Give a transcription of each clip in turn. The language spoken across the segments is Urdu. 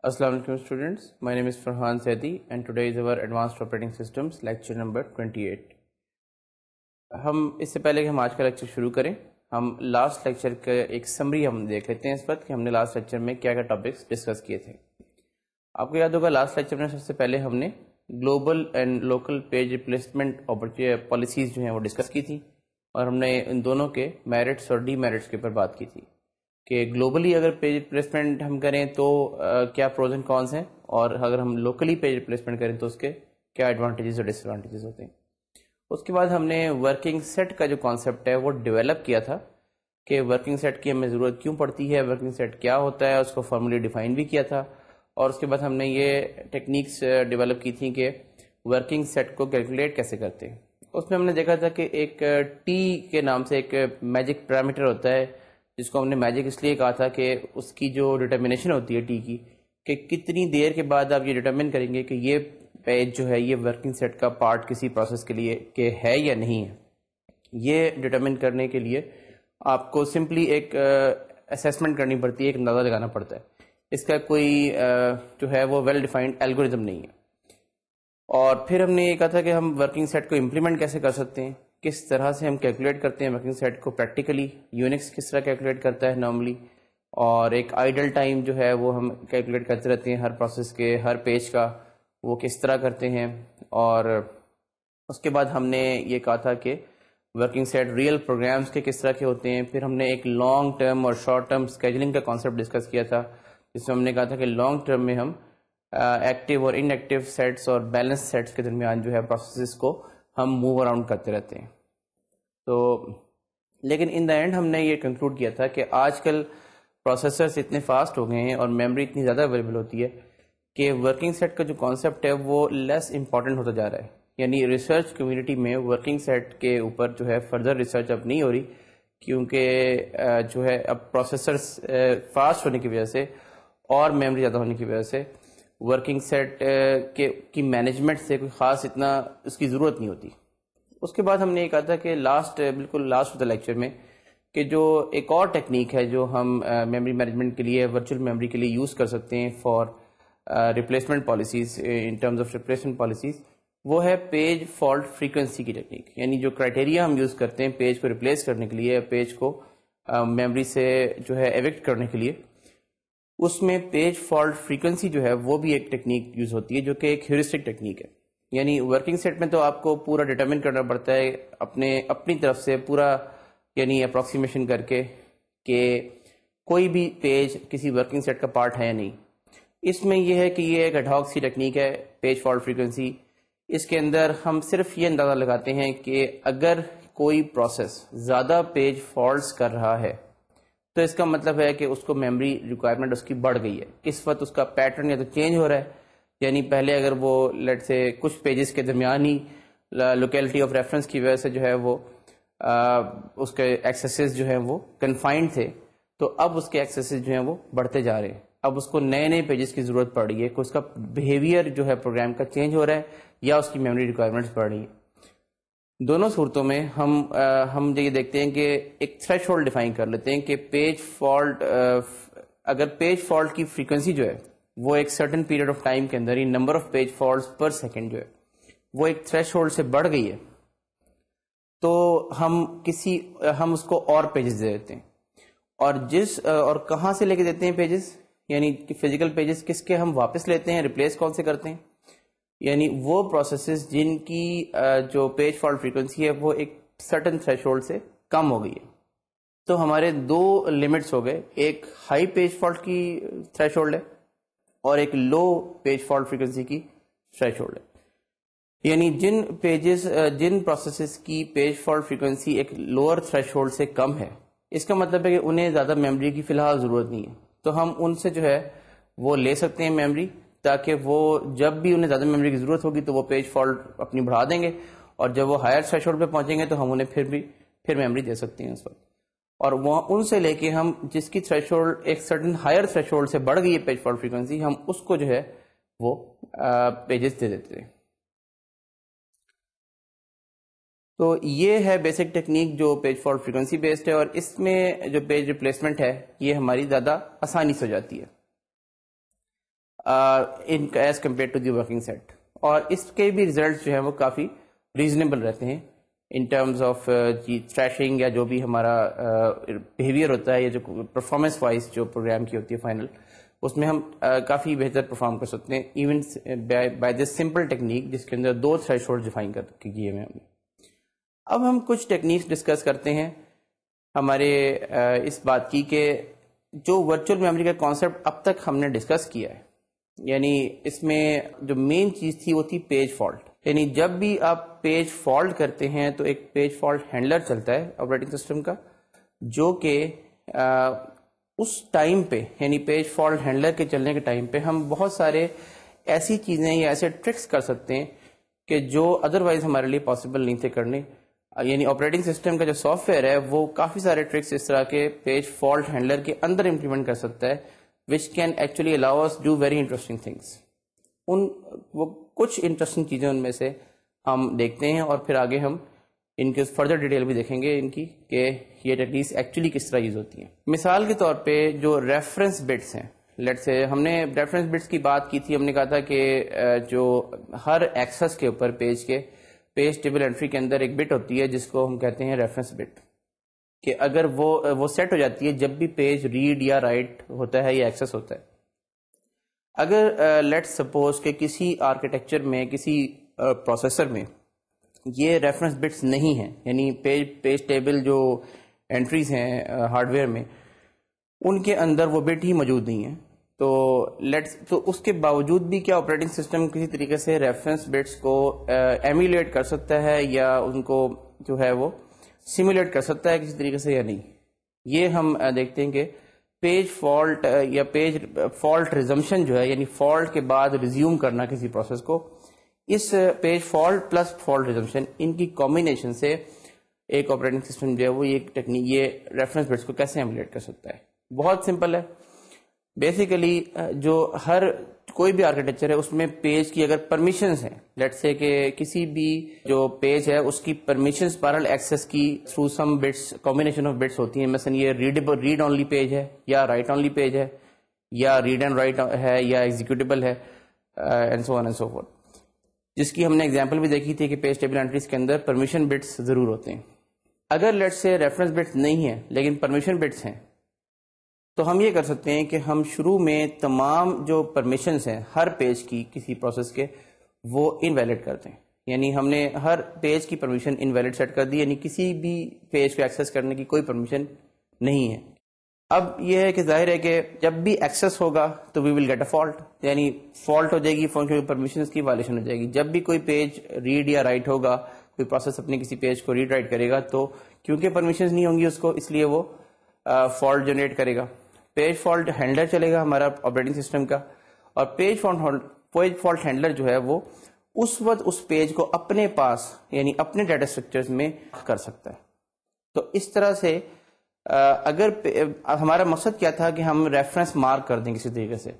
Assalamu alaikum students, my name is Farhan Saidi and today is our Advanced Operating Systems lecture number 28. ہم اس سے پہلے کہ ہم آج کا لیکچر شروع کریں ہم لاسٹ لیکچر کا ایک سمری ہم دیکھ لیتے ہیں اس وقت کہ ہم نے لاسٹ لیکچر میں کیا کیا ٹاپکس ڈسکس کیے تھے. آپ کو یاد ہوگا لاسٹ لیکچر میں سب سے پہلے ہم نے global and local page replacement policies جو ہیں وہ ڈسکس کی تھی اور ہم نے ان دونوں کے میرٹس اور ڈی میرٹس کے اوپر بات کی تھی کہ گلوبلی اگر پیج ریپلیسمنٹ ہم کریں تو کیا پروز اینڈ کونس ہیں اور اگر ہم لوکلی پیج ریپلیسمنٹ کریں تو اس کے کیا ایڈوانٹیجز اور ڈس ایڈوانٹیجز ہوتے ہیں. اس کے بعد ہم نے ورکنگ سیٹ کا جو کانسیپٹ ہے وہ ڈیولپ کیا تھا کہ ورکنگ سیٹ کی ہمیں ضرورت کیوں پڑتی ہے, ورکنگ سیٹ کیا ہوتا ہے, اس کو فارملی ڈیفائن بھی کیا تھا. اور اس کے بعد ہم نے یہ ٹیکنیکس ڈیولپ کی تھیں کہ ورکنگ سیٹ کو کیلکولیٹ کیسے کرتے ہیں. اس میں ہم نے دیکھا تھا کہ ایک ٹی کے نام سے ایک میجک پیرامیٹر ہوتا ہے جس کو ہم نے میجک اس لیے کہا تھا کہ اس کی جو ڈٹرمنیشن ہوتی ہے ٹی کی کہ کتنی دیر کے بعد آپ یہ ڈٹرمن کریں گے کہ یہ پیج جو ہے یہ ورکنگ سیٹ کا پارٹ کسی پروسیس کے لیے کہ ہے یا نہیں ہے. یہ ڈٹرمن کرنے کے لیے آپ کو سمپلی ایک اسیسمنٹ کرنی پڑتی ہے, ایک اندازہ لگانا پڑتا ہے. اس کا کوئی جو ہے وہ ویل ڈیفائنڈ الگورتھم نہیں ہے. اور پھر ہم نے یہ کہا تھا کہ ہم ورکنگ سیٹ کو امپلیمنٹ کیسے کر سکتے ہیں, کس طرح سے ہم کیلکولیٹ کرتے ہیں ورکنگ سیٹ کو پریکٹیکلی, یونکس کس طرح کیلکولیٹ کرتا ہے نارملی, اور ایک آئیڈل ٹائم جو ہے وہ ہم کیلکولیٹ کرتے رہتے ہیں ہر پروسیس کے ہر پیج کا, وہ کس طرح کرتے ہیں. اور اس کے بعد ہم نے یہ کہا تھا کہ ورکنگ سیٹ ریئل پروگرامز کے کس طرح کے ہوتے ہیں. پھر ہم نے ایک لانگ ٹرم اور شارٹ ٹرم اسکیجولنگ کا کانسیپٹ ڈسکس کیا تھا جس میں ہم نے کہا تھا کہ لانگ ٹرم میں ہم ایکٹیو اور ان ایکٹیو سیٹس اور بیلنس سیٹس کے درمیان جو ہے پروسیسز کو ہم موو اراؤنڈ کرتے رہتے ہیں. تو لیکن ان دا اینڈ ہم نے یہ کنکلوڈ کیا تھا کہ آج کل پروسیسرز اتنے فاسٹ ہو گئے ہیں اور میموری اتنی زیادہ اویلیبل ہوتی ہے کہ ورکنگ سیٹ کا جو کانسیپٹ ہے وہ لیس امپورٹنٹ ہوتا جا رہا ہے. یعنی ریسرچ کمیونٹی میں ورکنگ سیٹ کے اوپر جو ہے فردر ریسرچ اب نہیں ہو رہی کیونکہ جو ہے اب پروسیسرز فاسٹ ہونے کی وجہ سے اور میموری زیادہ ہونے کی وجہ سے ورکنگ سیٹ کی مینجمنٹ سے کوئی خاص اتنا اس کی ضرورت نہیں ہوتی. اس کے بعد ہم نے یہ کہا تھا کہ بالکل لاسٹ ہوتا لیکچر میں کہ جو ایک اور ٹیکنیک ہے جو ہم میموری مینجمنٹ کے لیے ورچوئل میموری کے لیے یوز کر سکتے ہیں for replacement policies in terms of replacement policies, وہ ہے پیج فالٹ فریکوینسی کی ٹیکنیک. یعنی جو کرائٹیریا ہم یوز کرتے ہیں پیج کو ریپلیس کرنے کے لیے, پیج کو میموری سے جو ہے ایوکٹ کرنے کے لیے, اس میں پیج فالٹ فریکوینسی جو ہے وہ بھی ایک ٹیکنیک یوز ہوتی ہے جو کہ ایک ہیورسٹک ٹیکنیک ہے. یعنی ورکنگ سیٹ میں تو آپ کو پورا ڈیٹرمن کرنا پڑتا ہے اپنی طرف سے پورا, یعنی اپروکسیمیشن کر کے کہ کوئی بھی پیج کسی ورکنگ سیٹ کا پارٹ ہے یا نہیں. اس میں یہ ہے کہ یہ ایک ایڈ ہاک سی ٹیکنیک ہے پیج فالٹ فریکوینسی. اس کے اندر ہم صرف یہ اندازہ لگاتے ہیں کہ اگر کوئی پروسیس زیادہ پیج فالٹس کر رہا ہے تو اس کا مطلب ہے کہ اس کو میموری ریکوائرمنٹ اس کی بڑھ گئی ہے. اس وقت اس کا پیٹرن یا تو چینج ہو رہا ہے, یعنی پہلے اگر وہ لیٹ سے کچھ پیجز کے درمیان ہی لوکیلٹی آف ریفرنس کی وجہ سے جو ہے وہ اس کے ایکسیسز جو ہیں وہ کنفائنڈ تھے, تو اب اس کے ایکسیسز جو ہیں وہ بڑھتے جا رہے ہیں. اب اس کو نئے پیجز کی ضرورت پڑ رہی ہے کہ اس کا بیہیویئر جو ہے پروگرام کا چینج ہو رہا ہے یا اس کی میموری ریکوائرمنٹس بڑھ رہی ہیں. دونوں صورتوں میں ہم یہ دیکھتے ہیں کہ ایک تھریش ہولڈ ڈیفائن کر لیتے ہیں کہ پیج فالٹ, اگر پیج فالٹ کی فریکوینسی جو ہے وہ ایک سرٹن پیریڈ آف ٹائم کے اندر ہی نمبر آف پیج فالٹس پر سیکنڈ جو ہے وہ ایک تھریش ہولڈ سے بڑھ گئی ہے تو ہم اس کو اور پیجز دے دیتے ہیں. اور کہاں سے لے کے دیتے ہیں پیجز, یعنی فزیکل پیجز کس کے ہم واپس لیتے ہیں, ریپلیس کون سے کرتے ہیں, یعنی وہ پروسیسز جن کی جو پیج فالٹ فریکوینسی ہے وہ ایک سرٹن تھریش ہولڈ سے کم ہو گئی ہے. تو ہمارے دو لمٹس ہو گئے, ایک ہائی پیج فالٹ کی تھریش ہولڈ ہے اور ایک لو پیج فالٹ فریکوینسی کی تھریش ہولڈ ہے. یعنی جن پروسیسز کی پیج فالٹ فریکوینسی ایک لوور تھریش ہولڈ سے کم ہے, اس کا مطلب ہے کہ انہیں زیادہ میموری کی فی الحال ضرورت نہیں ہے, تو ہم ان سے جو ہے وہ لے سکتے ہیں میموری, تاکہ وہ جب بھی انہیں زیادہ میموری کی ضرورت ہوگی تو وہ پیج فالٹ اپنی بڑھا دیں گے, اور جب وہ ہائر تھریش ہولڈ پہ پہنچیں گے تو ہم انہیں پھر میموری دے سکتے ہیں اس وقت. اور وہ ان سے لے کے ہم جس کی تھریش ہولڈ ایک سرٹن ہائر تھریش ہولڈ سے بڑھ گئی ہے پیج فالٹ فریکوینسی, ہم اس کو جو ہے وہ پیجز دے دیتے ہیں. تو یہ ہے بیسک ٹیکنیک جو پیج فالٹ فریکوینسی بیسڈ ہے, اور اس میں جو پیج ریپلیسمنٹ ہے یہ ہماری زیادہ آسانی سے ہو جاتی ہے. As compare to the working set, اور اس کے بھی ریزلٹ جو ہیں وہ کافی ریزنیبل رہتے ہیں ان ٹرمز آف تھریشنگ یا جو بھی ہمارا بیہیویئر ہوتا ہے یا جو پرفارمنس وائز جو پروگرام کی ہوتی ہے فائنل, اس میں ہم کافی بہتر پرفارم کر سکتے ہیں even by this simple technique جس کے اندر 2 تھریشولڈ ڈیفائن کر کیے ہوئے ہیں. اب ہم کچھ ٹیکنیکس ڈسکس کرتے ہیں ہمارے اس بات کی کہ جو ورچوئل میموری کا کانسیپٹ اب تک ہم نے ڈسکس کیا ہے, یعنی اس میں جو مین چیز تھی وہ تھی پیج فالٹ. یعنی جب بھی آپ پیج فالٹ کرتے ہیں تو ایک پیج فالٹ ہینڈلر چلتا ہے آپریٹنگ سسٹم کا, جو کہ اس ٹائم پہ یعنی پیج فالٹ ہینڈلر کے چلنے کے ٹائم پہ ہم بہت سارے ایسی چیزیں یا ایسے ٹرکس کر سکتے ہیں کہ جو ادروائز ہمارے لیے پاسبل نہیں تھے کرنے. یعنی آپریٹنگ سسٹم کا جو سافٹ ویئر ہے وہ کافی سارے ٹرکس اس طرح کے پیج فالٹ ہینڈلر کے اندر امپلیمنٹ کر سکتا ہے which can actually allow us do very interesting things. وہ کچھ انٹرسٹنگ چیزیں ان میں سے ہم دیکھتے ہیں اور پھر آگے ہم ان کے فردر ڈیٹیل بھی دیکھیں گے ان کی کہ یہ ٹیکنیکس ایکچولی کس طرح یوز ہوتی ہیں. مثال کے طور پہ جو ریفرنس بٹس ہیں, لیٹ سے ہم نے ریفرنس بٹس کی بات کی تھی, ہم نے کہا تھا کہ جو ہر ایکسس کے اوپر پیج ٹیبل انٹری کے اندر ایک بٹ ہوتی ہے جس کو ہم کہتے ہیں ریفرنس بٹ, کہ اگر وہ سیٹ ہو جاتی ہے جب بھی پیج ریڈ یا رائٹ ہوتا ہے یا ایکسس ہوتا ہے. اگر لیٹ سپوز کہ کسی آرکیٹیکچر میں کسی پروسیسر میں یہ ریفرنس بٹس نہیں ہیں, یعنی پیج ٹیبل جو انٹریز ہیں ہارڈ ویئر میں ان کے اندر وہ بٹ ہی موجود نہیں ہیں, تو اس کے باوجود بھی کیا آپریٹنگ سسٹم کسی طریقے سے ریفرنس بٹس کو ایمولیٹ کر سکتا ہے یا ان کو جو ہے وہ سیمولیٹ کر سکتا ہے کسی طریقے سے یا نہیں. یہ ہم دیکھتے ہیں کہ پیج فالٹ یا پیج فالٹ ریزمپشن جو ہے, یعنی فالٹ کے بعد ریزیوم کرنا کسی پروسیس کو, اس page fault plus fault resumption ان کی کمبینیشن سے ایک آپریٹنگ سسٹم جو ہے وہ یہ ٹیکنیک یہ ریفرنس بٹس کو کیسے ایمولیٹ کر سکتا ہے. بہت سمپل ہے. بیسیکلی جو کوئی بھی آرکیٹیکچر ہے اس میں پیج کی اگر پرمیشنز ہیں, لیٹ سے کہ کسی بھی جو پیج ہے اس کی پرمیشنز پیرل ایکسس کی through some bits combination of bits ہوتی ہیں. مثلا یہ ریڈ اونلی پیج ہے یا رائٹ اونلی پیج ہے یا ریڈ اینڈ رائٹ ہے یا ایگزیکیوٹیبل ہے and so on and so forth, جس کی ہم نے اگزامپل بھی دیکھی تھی کہ پیج ٹیبل انٹریز کے اندر پرمیشن بٹس ضرور ہوتے ہیں. اگر لیٹ سے ریفرنس بٹس نہیں ہیں لیکن پرمیشن بٹس ہیں تو ہم یہ کر سکتے ہیں کہ ہم شروع میں تمام جو پرمیشنز ہیں ہر پیج کی کسی پروسیس کے وہ انویلڈ کرتے ہیں. یعنی ہم نے ہر پیج کی پرمیشن انویلڈ سیٹ کر دی, یعنی کسی بھی پیج کو ایکسیس کرنے کی کوئی پرمیشن نہیں ہے. اب یہ ہے کہ ظاہر ہے کہ جب بھی ایکسیس ہوگا تو وی ول گیٹ اے فالٹ, یعنی فالٹ ہو جائے گی فنکشن پرمیشنز کی وائلیشن ہو جائے گی. جب بھی کوئی پیج ریڈ یا رائٹ ہوگا, کوئی پروسیس اپنے کسی پیج کو ریڈ رائٹ کرے گا تو کیونکہ پرمیشنز نہیں ہوں گی اس کو, اس لیے وہ فالٹ جنریٹ کرے گا. پیج فالٹ ہینڈلر چلے گا ہمارا آپریٹنگ سسٹم کا, اور پیج فالٹ ہینڈلر جو ہے وہ اس وقت اس پیج کو اپنے پاس یعنی اپنے ڈیٹا اسٹرکچرز میں کر سکتا ہے. تو اس طرح سے اگر ہمارا مقصد کیا تھا کہ ہم ریفرنس مارک کر دیں کسی طریقے سے,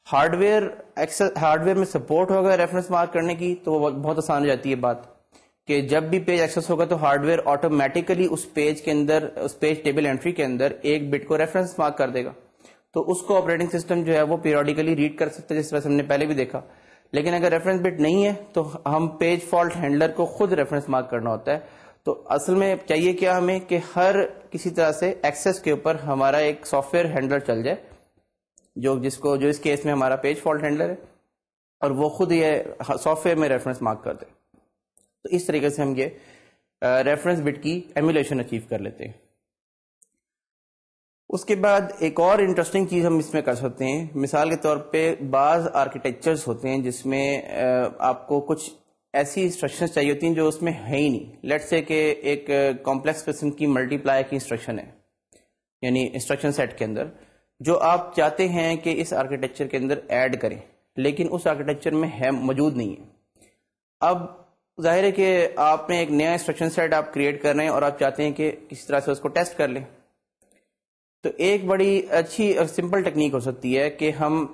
ہارڈ ویئر میں سپورٹ ہوگا ریفرنس مارک کرنے کی تو وہ بہت آسان ہو جاتی ہے بات کہ جب بھی پیج ایکسس ہوگا تو ہارڈ ویئر آٹومیٹیکلی اس پیج کے اندر اس پیج ٹیبل انٹری کے اندر ایک بٹ کو ریفرنس مارک کر دے گا. تو اس کو آپریٹنگ سسٹم جو ہے وہ پیریوڈیکلی ریڈ کر سکتا ہے جس طرح سے ہم نے پہلے بھی دیکھا. لیکن اگر ریفرنس بٹ نہیں ہے تو ہم پیج فالٹ ہینڈلر کو خود ریفرنس مارک کرنا ہوتا ہے. تو اصل میں چاہیے کیا ہمیں کہ ہر کسی طرح سے ایکسس کے اوپر ہمارا ایک سافٹ ویئر ہینڈلر چل جائے جو اس کیس میں ہمارا پیج فالٹ ہینڈلر ہے, اور وہ خود یہ سافٹ ویئر میں ریفرنس مارک کر دے. تو اس طریقے سے ہم یہ ریفرنس بٹ کی ایمولیشن اچیو کر لیتے ہیں. اس کے بعد ایک اور انٹرسٹنگ چیز ہم اس میں کر سکتے ہیں. مثال کے طور پہ بعض آرکیٹیکچرز ہوتے ہیں جس میں آپ کو کچھ ایسی انسٹرکشنز چاہیے ہوتی ہیں جو اس میں ہے ہی نہیں. لیٹ سے کہ ایک کمپلیکس قسم کی ملٹی پلائی کی انسٹرکشن ہے, یعنی انسٹرکشن سیٹ کے اندر جو آپ چاہتے ہیں کہ اس آرکیٹیکچر کے اندر ایڈ کریں, لیکن اس آرکیٹیکچر میں ہے موجود نہیں ہے. اب ظاہر ہے کہ آپ نے ایک نیا انسٹرکشن سیٹ آپ کریٹ کر رہے ہیں اور آپ چاہتے ہیں کہ کسی طرح سے اس کو ٹیسٹ کر لیں. تو ایک بڑی اچھی اور سمپل ٹیکنیک ہو سکتی ہے کہ ہم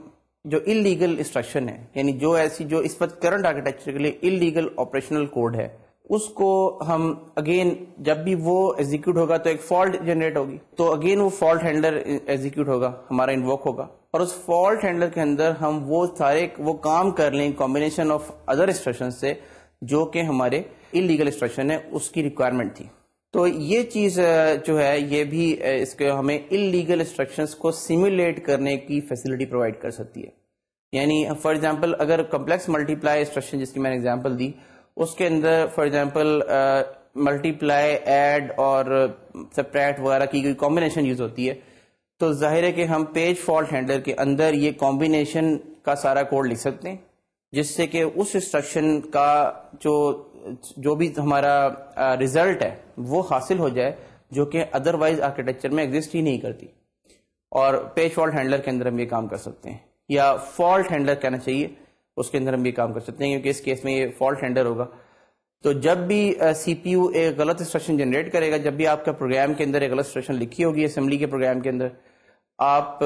جو انلیگل انسٹرکشن ہے, یعنی جو اس وقت کرنٹ آرکیٹیکچر کے لیے انلیگل آپریشنل کوڈ ہے, اس کو ہم اگین جب بھی وہ ایگزیکیوٹ ہوگا تو ایک فالٹ جنریٹ ہوگی, تو اگین وہ فالٹ ہینڈلر ایگزیکیوٹ ہوگا, ہمارا انووک ہوگا, اور اس فالٹ ہینڈلر کے اندر ہم وہ سارے وہ کام کر لیں کمبینیشن آف ادر انسٹرکشن سے جو کہ ہمارے انلیگل انسٹرکشن ہے اس کی ریکوائرمنٹ تھی. تو یہ چیز جو ہے یہ بھی اس کے ہمیں انلیگل انسٹرکشنز کو سیمولیٹ کرنے کی فیسلٹی پرووائڈ کر سکتی ہے. یعنی فار ایگزامپل اگر کمپلیکس ملٹی پلائی انسٹرکشن جس کی میں نے ایگزامپل دی, اس کے اندر for example multiply, add اور سبٹریکٹ وغیرہ کی کوئی کمبینیشن یوز ہوتی ہے, تو ظاہر ہے کہ ہم پیج فالٹ ہینڈلر کے اندر یہ کمبینیشن کا سارا کوڈ لکھ سکتے ہیں, جس سے کہ اس انسٹرکشن کا جو بھی ہمارا ریزلٹ ہے وہ حاصل ہو جائے جو کہ ادروائز آرکیٹیکچر میں ایگزسٹ ہی نہیں کرتی. اور پیج فالٹ ہینڈلر کے اندر ہم یہ کام کر سکتے ہیں, یا فالٹ ہینڈلر کہنا چاہیے, اس کے اندر ہم یہ کام کر سکتے ہیں, کیونکہ اس کیس میں یہ فالٹ ہینڈلر ہوگا. تو جب بھی سی پی یو ایک غلط انسٹرکشن جنریٹ کرے گا, جب بھی آپ کا پروگرام کے اندر ایک غلط انسٹرکشن لکھی ہوگی اسمبلی کے پروگرام کے اندر, آپ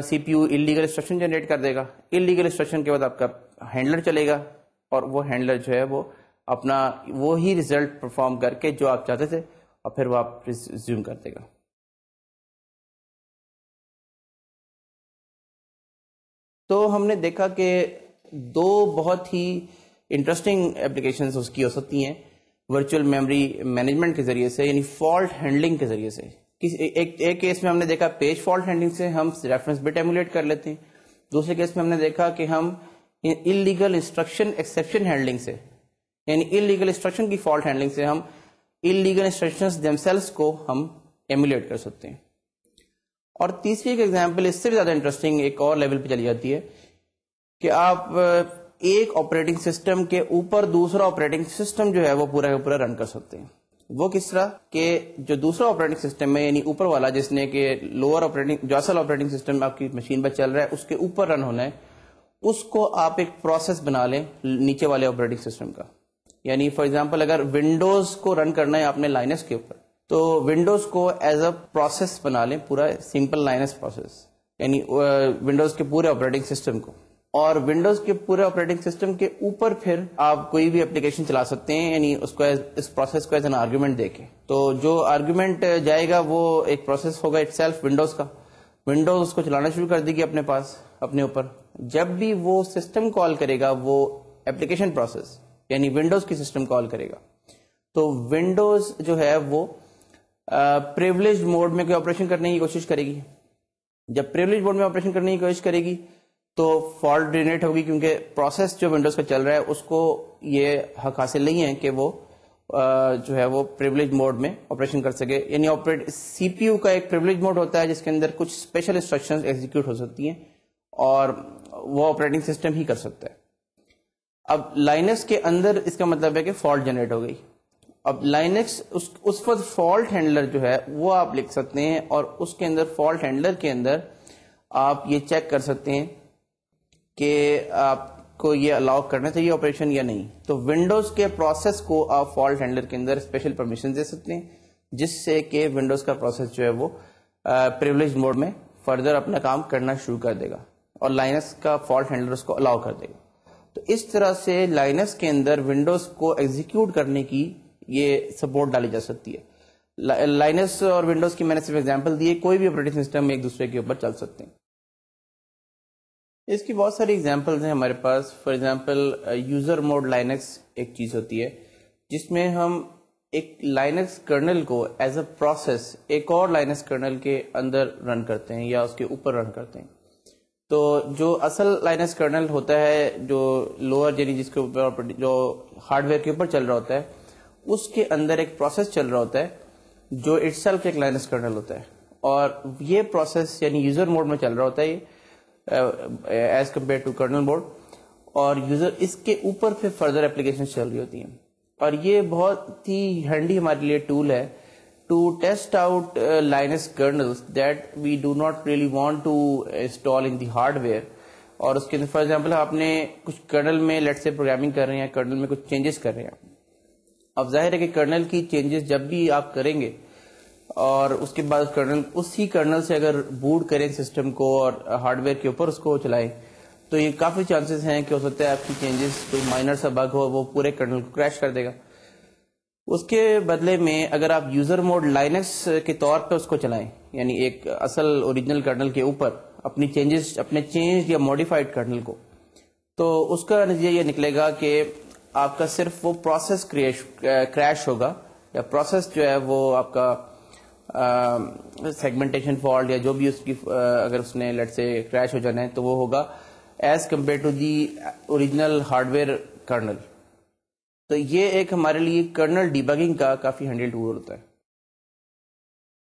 C P U illegal instruction generate کر دے گا. انلیگل انسٹرکشن کے بعد آپ کا ہینڈلر چلے گا, اور وہ ہینڈلر جو ہے وہ اپنا وہی ریزلٹ پرفارم کر کے جو آپ چاہتے تھے, اور پھر وہ آپ ریزیوم کر دے گا. تو ہم نے دیکھا کہ دو بہت ہی انٹرسٹنگ اپلیکیشنز اس کی ہو سکتی ہیں ورچوئل میموری مینجمنٹ کے ذریعے سے, یعنی فالٹ ہینڈلنگ کے ذریعے سے. ایک کیس میں ہم نے دیکھا پیج فالٹ ہینڈلنگ سے ہم ریفرنس بٹ ایمولیٹ کر لیتے ہیں. دوسرے کیس میں ہم نے دیکھا کہ ہم انلیگل انسٹرکشن ایکسیپشن ہینڈلنگ سے, یعنی انلیگل انسٹرکشن کی فالٹ ہینڈلنگ سے ہم انلیگل انسٹرکشنز دمسیلز کو ہم ایمولیٹ کر سکتے ہیں. اور تیسری ایک ایگزامپل اس سے بھی زیادہ انٹرسٹنگ ایک اور لیول پہ چلی جاتی ہے کہ آپ ایک آپریٹنگ سسٹم کے اوپر دوسرا آپریٹنگ سسٹم جو ہے وہ پورا کا پورا رن کر سکتے ہیں. وہ کس طرح کہ جو دوسرا آپریٹنگ سسٹم ہے, یعنی اوپر والا جس نے کہ لوور آپریٹنگ جو اصل آپریٹنگ سسٹم آپ کی مشین پر چل رہا ہے اس کے اوپر رن ہونا ہے, اس کو آپ ایک پروسیس بنا لیں نیچے والے آپریٹنگ سسٹم کا. یعنی فار ایگزامپل اگر ونڈوز کو رن کرنا ہے آپ نے لائنس کے اوپر, تو ونڈوز کو ایز اے پروسیس بنا لیں, پورا سمپل لائنس پروسیس, یعنی ونڈوز کے پورے آپریٹنگ سسٹم کو. اور ونڈوز کے پورے آپریٹنگ سسٹم کے اوپر پھر آپ کوئی بھی اپلیکیشن چلا سکتے ہیں, یعنی اس کو اس پروسیس کو ایز این آرگیومنٹ دے کے. تو جو آرگیومنٹ جائے گا وہ ایک پروسیس ہوگا اٹ سیلف ونڈوز کا. ونڈوز اس کو چلانا شروع کر دے گی اپنے پاس اپنے اوپر. جب بھی وہ سسٹم کال کرے گا, وہ اپلیکیشن پروسیس یعنی ونڈوز کی سسٹم کال کرے گا, تو ونڈوز جو ہے وہ پریولیج موڈ میں کوئی آپریشن کرنے کی کوشش کرے گی. جب پریولیج موڈ میں آپریشن کرنے کی کوشش کرے گی تو فالٹ جنریٹ ہوگی, کیونکہ پروسیس جو ونڈوز کا چل رہا ہے اس کو یہ حق حاصل نہیں ہے کہ وہ جو ہے وہ پریولیج موڈ میں آپریشن کر سکے. یعنی سی پی یو کا ایک پریولیج موڈ ہوتا ہے جس کے اندر کچھ اسپیشل انسٹرکشنز ایگزیکیوٹ ہو سکتی ہیں اور وہ آپریٹنگ سسٹم ہی کر سکتا ہے. اب لائنکس کے اندر اس کا مطلب ہے کہ فالٹ جنریٹ ہو گئی. اب لائنکس اس وقت فالٹ ہینڈلر جو ہے وہ آپ لکھ سکتے ہیں, اور اس کے اندر فالٹ ہینڈلر کے اندر آپ یہ چیک کر سکتے ہیں کہ آپ کو یہ الاؤ کرنا چاہیے آپریشن یا نہیں. تو ونڈوز کے پروسیس کو آپ فالٹ ہینڈلر کے اندر اسپیشل پرمیشن دے سکتے ہیں, جس سے کہ ونڈوز کا پروسیس جو ہے وہ پریولیج موڈ میں فردر اپنا کام کرنا شروع کر دے گا, اور لائنکس کا فالٹ ہینڈلر اس کو الاؤ کر دے گا. تو اس طرح سے لائنکس کے اندر ونڈوز کو ایگزیکیوٹ کرنے کی یہ سپورٹ ڈالی جا سکتی ہے. لائنکس اور ونڈوز کی میں نے صرف ایگزامپل دی ہے, کوئی بھی آپریٹنگ سسٹم ایک دوسرے کے اوپر چل سکتے ہیں. اس کی بہت ساری ایگزامپلز ہیں ہمارے پاس. For example user mode Linux ایک چیز ہوتی ہے جس میں ہم ایک لائنکس کرنل کو ایز اے پروسیس ایک اور لائنکس کرنل کے اندر رن کرتے ہیں یا اس کے اوپر رن کرتے ہیں. تو جو اصل لائنکس کرنل ہوتا ہے جو لوور یعنی جس کے اوپر جو ہارڈ ویئر کے اوپر چل رہا ہوتا ہے, اس کے اندر ایک پروسیس چل رہا ہوتا ہے جو اٹ سیلف ایک لائنکس کرنل ہوتا ہے, اور یہ پروسیس یعنی یوزر موڈ میں چل رہا ہوتا ہے as compare to kernel mode, اور یوزر اس کے اوپر پھر فردر اپلیکیشن چل رہی ہوتی ہیں. اور یہ بہت ہی ہینڈی ہمارے لیے ٹول ہے to test out Linux kernels that we do not really want to install in the hardware. اور اس کے اندر فار ایگزامپل آپ نے کچھ کرنل میں لیٹ سے پروگرامنگ کر رہے ہیں, کرنل میں کچھ چینجز کر رہے ہیں. اب ظاہر ہے کہ کرنل کی چینجز جب بھی آپ کریں گے اور اس کے بعد کرنل اسی کرنل سے اگر بوٹ کریں سسٹم کو اور ہارڈ ویئر کے اوپر اس کو چلائیں, تو یہ کافی چانسز ہیں کہ ہو سکتا ہے آپ کی چینجز کوئی مائنر سا بگ ہو وہ پورے کرنل کو کریش کر دے گا. اس کے بدلے میں اگر آپ یوزر موڈ لائنکس کے طور پہ اس کو چلائیں، یعنی ایک اصل اوریجنل کرنل کے اوپر اپنے چینج یا موڈیفائڈ کرنل کو، تو اس کا نتیجہ یہ نکلے گا کہ آپ کا صرف وہ پروسیس کریش ہوگا، یا پروسیس جو ہے وہ آپ کا سیگمنٹیشن فالٹ یا جو بھی اس کی اگر اس نے لیٹ سے کریش ہو جانا ہے تو وہ ہوگا as compare to the original hardware kernel. تو یہ ایک ہمارے لیے کرنل ڈیبگنگ کا کافی ہینڈل ٹول ہوتا ہے.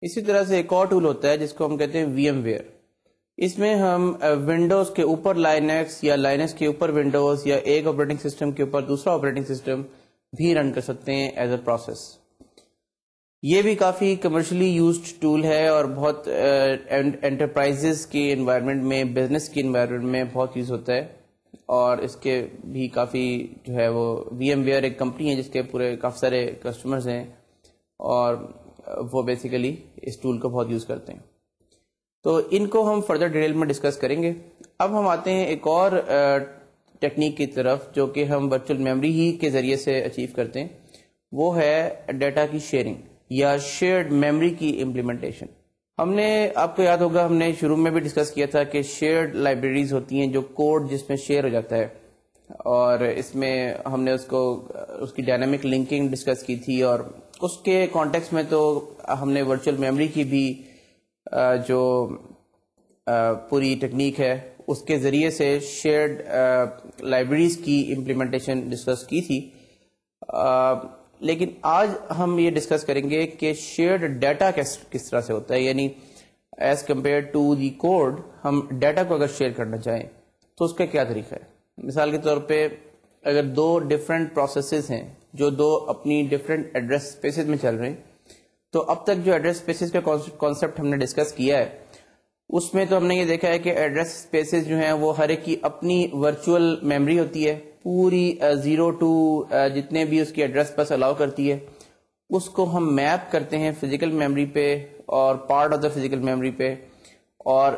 اسی طرح سے ایک اور ٹول ہوتا ہے جس کو ہم کہتے ہیں وی ایم ویئر. اس میں ہم ونڈوز کے اوپر لائنکس یا لائنکس کے اوپر ونڈوز یا ایک آپریٹنگ سسٹم کے اوپر دوسرا آپریٹنگ سسٹم بھی رن کر سکتے ہیں ایز اے پروسیس. یہ بھی کافی کمرشلی یوزڈ ٹول ہے اور بہت انٹرپرائزز کی انوائرمنٹ میں، بزنس کی انوائرمنٹ میں بہت یوز ہوتا ہے. اور اس کے بھی کافی جو ہے وہ وی ایم ویئر ایک کمپنی ہے جس کے پورے کافی سارے کسٹمرز ہیں اور وہ بیسیکلی اس ٹول کو بہت یوز کرتے ہیں. تو ان کو ہم فردر ڈیٹیل میں ڈسکس کریں گے. اب ہم آتے ہیں ایک اور ٹیکنیک کی طرف جو کہ ہم ورچوئل میموری ہی کے ذریعے سے اچیو کرتے ہیں، وہ ہے ڈیٹا کی شیئرنگ یا شیئرڈ میموری کی امپلیمنٹیشن. ہم نے، آپ کو یاد ہوگا ہم نے شروع میں بھی ڈسکس کیا تھا کہ شیئرڈ لائبریریز ہوتی ہیں جو کوڈ جس میں شیئر ہو جاتا ہے، اور اس میں ہم نے اس کی ڈائنامک لنکنگ ڈسکس کی تھی. اور اس کے کانٹیکس میں تو ہم نے ورچوئل میموری کی بھی جو پوری ٹیکنیک ہے اس کے ذریعے سے شیئرڈ لائبریریز کی امپلیمنٹیشن ڈسکس کی تھی. لیکن آج ہم یہ ڈسکس کریں گے کہ شیئرڈ ڈیٹا کس طرح سے ہوتا ہے، یعنی as compare to the code ہم ڈیٹا کو اگر شیئر کرنا چاہیں تو اس کا کیا طریقہ ہے. مثال کے طور پہ اگر دو ڈفرینٹ پروسیسز ہیں جو دو اپنی ڈفرینٹ ایڈریس اسپیسز میں چل رہے ہیں، تو اب تک جو ایڈریس اسپیسز کا کانسیپٹ ہم نے ڈسکس کیا ہے اس میں تو ہم نے یہ دیکھا ہے کہ ایڈریس اسپیسز جو ہیں وہ ہر ایک کی اپنی ورچوئل میموری ہوتی ہے، پوری 0 ٹو جتنے بھی اس کی ایڈریس بس الاؤ کرتی ہے اس کو ہم میپ کرتے ہیں فزیکل میموری پہ اور part of the physical memory پہ. اور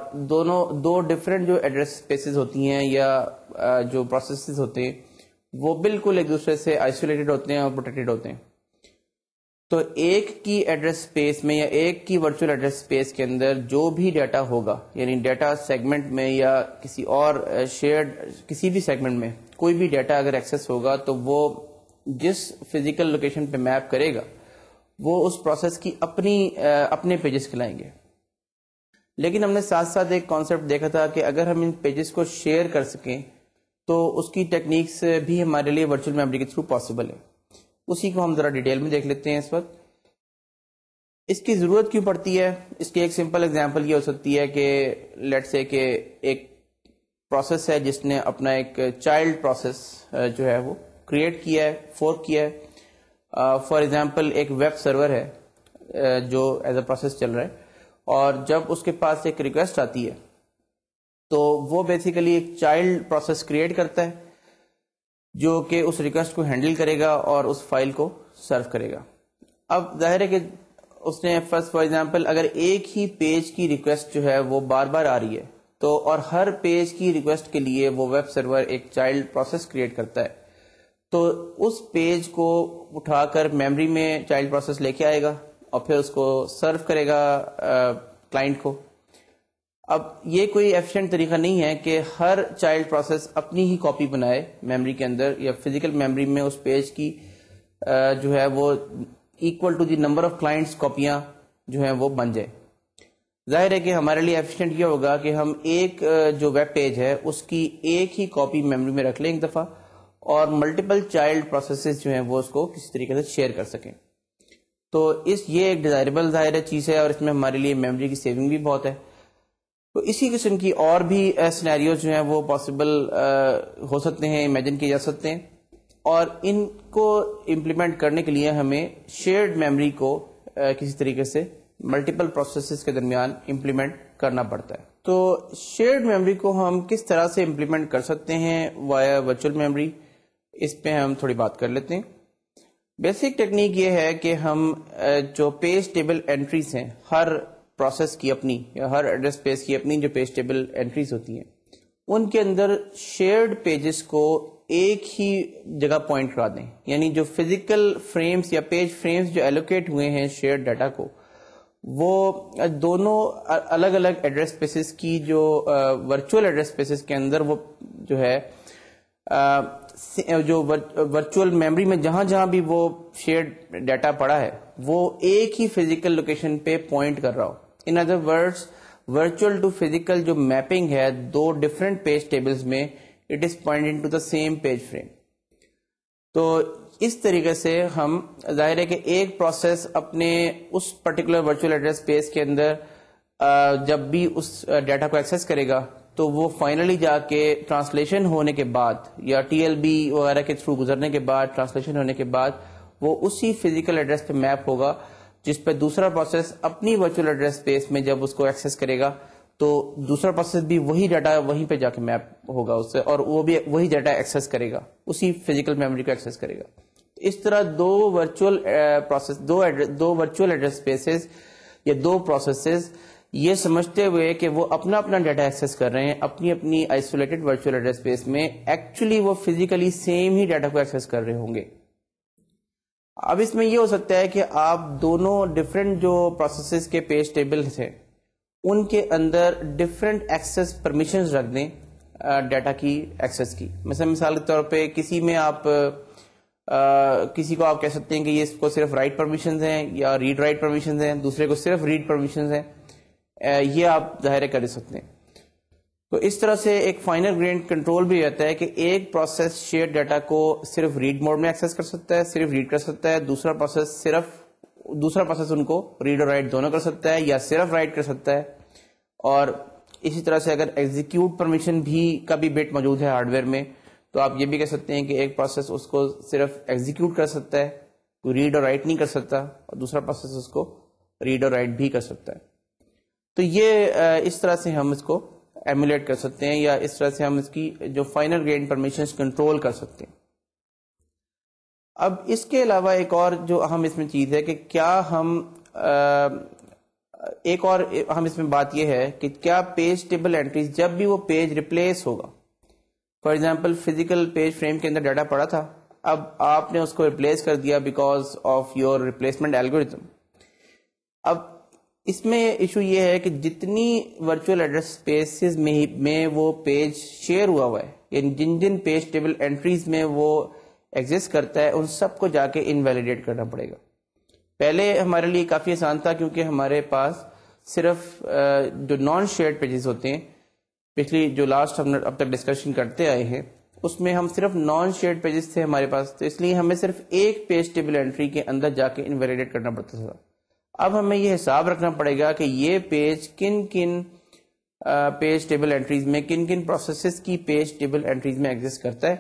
دو ڈفرینٹ جو ایڈریس اسپیسز ہوتی ہیں یا جو پروسیسز ہوتے ہیں وہ بالکل ایک دوسرے سے آئسولیٹڈ ہوتے ہیں اور پروٹیکٹڈ ہوتے ہیں. تو ایک کی ایڈریس اسپیس میں یا ایک کی ورچوئل ایڈریس اسپیس کے اندر جو بھی ڈیٹا ہوگا، یعنی ڈیٹا سیگمنٹ میں یا کسی اور شیئرڈ کسی بھی سیگمنٹ میں کوئی بھی ڈیٹا اگر ایکسس ہوگا تو وہ جس فزیکل لوکیشن پہ میپ کرے گا وہ اس پروسیس کی اپنے پیجز کھلائیں گے. لیکن ہم نے ساتھ ساتھ ایک کانسیپٹ دیکھا تھا کہ اگر ہم ان پیجز کو شیئر کر سکیں تو اس کی ٹیکنیکس بھی ہمارے لیے ورچوئل میموری کے تھرو پاسبل ہے. اسی کو ہم ذرا ڈیٹیل میں دیکھ لیتے ہیں اس وقت. اس کی ضرورت کیوں پڑتی ہے؟ اس کی ایک سمپل اگزامپل یہ ہو سکتی ہے کہ لیٹ سے کہ ایک پروسیس ہے جس نے اپنا ایک چائلڈ پروسیس جو ہے وہ کریٹ کیا ہے، فورک کیا ہے. فار ایگزامپل ایک ویب سرور ہے جو ایز اے پروسیس چل رہا ہے، اور جب اس کے پاس ایک ریکویسٹ آتی ہے تو وہ بیسیکلی ایک چائلڈ پروسیس کریٹ کرتا ہے جو کہ اس ریکویسٹ کو ہینڈل کرے گا اور اس فائل کو سرو کرے گا. اب ظاہر ہے کہ اس نے فرسٹ فار ایگزامپل اگر ایک ہی پیج کی ریکویسٹ جو ہے وہ بار بار آ رہی ہے تو، اور ہر پیج کی ریکویسٹ کے لیے وہ ویب سرور ایک چائلڈ پروسیس کریٹ کرتا ہے، تو اس پیج کو اٹھا کر میموری میں چائلڈ پروسیس لے کے آئے گا اور پھر اس کو سرو کرے گا کلائنٹ کو. اب یہ کوئی ایفیشینٹ طریقہ نہیں ہے کہ ہر چائلڈ پروسیس اپنی ہی کاپی بنائے میموری کے اندر یا فزیکل میموری میں اس پیج کی جو ہے وہ equal to the number of clients کاپیاں جو ہیں وہ بن جائے. ظاہر ہے کہ ہمارے لیے ایفیشینٹ یہ ہوگا کہ ہم ایک جو ویب پیج ہے اس کی ایک ہی کاپی میموری میں رکھ لیں ایک دفعہ، اور ملٹیپل چائلڈ پروسیسز جو ہیں وہ اس کو کسی طریقے سے شیئر کر سکیں. تو یہ ایک ڈیزائربل ظاہر چیز ہے اور اس میں ہمارے لیے میموری کی سیونگ بھی بہت ہے. تو اسی قسم کی اور بھی سینیریوز جو ہیں وہ پاسبل ہو سکتے ہیں، امیجن کیے جا سکتے ہیں، اور ان کو امپلیمنٹ کرنے کے لیے ہمیں شیئرڈ میموری کو کسی طریقے سے ملٹیپل پروسیسز کے درمیان امپلیمنٹ کرنا پڑتا ہے. تو شیئرڈ میموری کو ہم کس طرح سے امپلیمنٹ کر سکتے ہیں وایا ورچوئل میموری، اس پہ ہم تھوڑی بات کر لیتے ہیں. بیسک ٹیکنیک یہ ہے کہ ہم جو پیج ٹیبل انٹریز ہیں، ہر پروسیس کی اپنی یا ہر ایڈریس اسپیس کی اپنی جو پیج ٹیبل انٹریز ہوتی ہیں، ان کے اندر شیئرڈ پیجز کو ایک ہی جگہ پوائنٹ کرا دیں. یعنی جو فزیکل فریمز یا پیج فریمز جو ایلوکیٹ ہوئے ہیں شیئر ڈیٹا کو, وہ دونوں الگ الگ ایڈریس اسپیسز کی جو ورچوئل ایڈریس اسپیسز کے اندر وہ جو ہے جو ورچوئل میموری میں جہاں جہاں بھی وہ شیئر ڈیٹا پڑا ہے وہ ایک ہی فزیکل لوکیشن پہ پوائنٹ کر رہا ہو. In other words virtual to physical جو میپنگ ہے دو ڈفرینٹ پیج ٹیبلز میں, it is pointing to the same page frame. تو اس طریقے سے ہم ظاہر ہے کہ ایک پروسیس اپنے اس پرٹیکولر ورچوئل ایڈریس اسپیس کے اندر جب بھی اس ڈیٹا کو ایکسیس کرے گا تو وہ فائنلی جا کے ٹرانسلیشن ہونے کے بعد یا ٹی ایل بی وغیرہ کے تھرو گزرنے کے بعد ٹرانسلیشن ہونے کے بعد وہ اسی فزیکل ایڈریس پہ میپ ہوگا جس پہ دوسرا پروسیس اپنی ورچوئل ایڈریس اسپیس میں جب اس کو ایکسیس کرے گا تو دوسرا پروسیس بھی وہی ڈیٹا وہیں پہ جا کے میپ ہوگا اس سے, اور وہ بھی وہی ڈیٹا ایکسیس کرے گا, اسی فزیکل میموری کو ایکسیس کرے گا. اس طرح دو ورچوئل پروسیس دو ورچوئل ایڈریس اسپیسز یا دو پروسیسز یہ سمجھتے ہوئے کہ وہ اپنا اپنا ڈیٹا ایکسیس کر رہے ہیں اپنی اپنی آئسولیٹڈ ورچوئل ایڈریس اسپیس میں, ایکچولی وہ فزیکلی سیم ہی ڈیٹا کو ایکسیس کر رہے ہوں گے. اب اس میں یہ ہو سکتا ہے کہ آپ دونوں ڈفرینٹ جو پروسیسز کے پیج ٹیبلز ہیں ان کے اندر ڈفرینٹ ایکسیس پرمیشنز رکھ دیں ڈیٹا کی ایکسیس کی. مثال کے طور پہ کسی میں آپ کسی کو آپ کہہ سکتے ہیں کہ یہ اس کو صرف رائٹ پرمیشنز ہیں یا ریڈ رائٹ پرمیشنز ہیں, دوسرے کو صرف ریڈ پرمیشنز ہیں, یہ آپ ظاہر کر سکتے ہیں. تو اس طرح سے ایک فائنل گرینڈ کنٹرول بھی رہتا ہے کہ ایک پروسیس شیئر ڈیٹا کو صرف ریڈ موڈ میں ایکسیس کر سکتا ہے, صرف ریڈ کر سکتا ہے, دوسرا پروسیس ان کو ریڈ اور رائٹ دونوں کر سکتا ہے یا صرف رائٹ کر سکتا ہے. اور اسی طرح سے اگر ایگزیکیوٹ پرمیشن بھی کا بھی بٹ موجود ہے ہارڈ ویئر میں تو آپ یہ بھی کہہ سکتے ہیں کہ ایک پروسیس اس کو صرف ایگزیکیوٹ کر سکتا ہے, کوئی ریڈ اور رائٹ نہیں کر سکتا, اور دوسرا پروسیس اس کو ریڈ اور رائٹ بھی کر سکتا ہے. تو یہ اس طرح سے ہم اس کو ایمولیٹ کر سکتے ہیں یا اس طرح سے ہم اس کی جو فائنل گرینڈ پرمیشنز کنٹرول کر سکتے ہیں. اب اس کے علاوہ ایک اور جو اہم اس میں چیز ہے کہ کیا ہم ایک اور اہم اس میں بات یہ ہے کہ کیا پیج ٹیبل اینٹریز جب بھی وہ پیج ریپلیس ہوگا, for example physical page frame کے اندر ڈیٹا پڑا تھا, اب آپ نے اس کو ریپلیس کر دیا because of your replacement algorithm. اب اس میں ایشو یہ ہے کہ جتنی ورچوئل ایڈریس اسپیسز میں وہ پیج شیئر ہوا ہے, یعنی جن جن پیج ٹیبل اینٹریز میں وہ ایگزسٹ کرتا ہے ان سب کو جا کے انویلیڈیٹ کرنا پڑے گا. پہلے ہمارے لیے کافی آسان تھا کیونکہ ہمارے پاس صرف جو نان شیئرڈ پیجز ہوتے ہیں, پچھلی جو لاسٹ ہم اب تک ڈسکشن کرتے آئے ہیں اس میں ہم صرف نان شیئرڈ پیجز تھے ہمارے پاس, تو اس لیے ہمیں صرف ایک پیج ٹیبل اینٹری کے اندر جا کے انویلیڈیٹ کرنا پڑتا تھا. اب ہمیں یہ حساب رکھنا پڑے گا کہ یہ پیج کن کن پیج ٹیبل اینٹریز میں کن کن پروسیسز کی پیج ٹیبل اینٹریز میں ایگزسٹ کرتا ہے,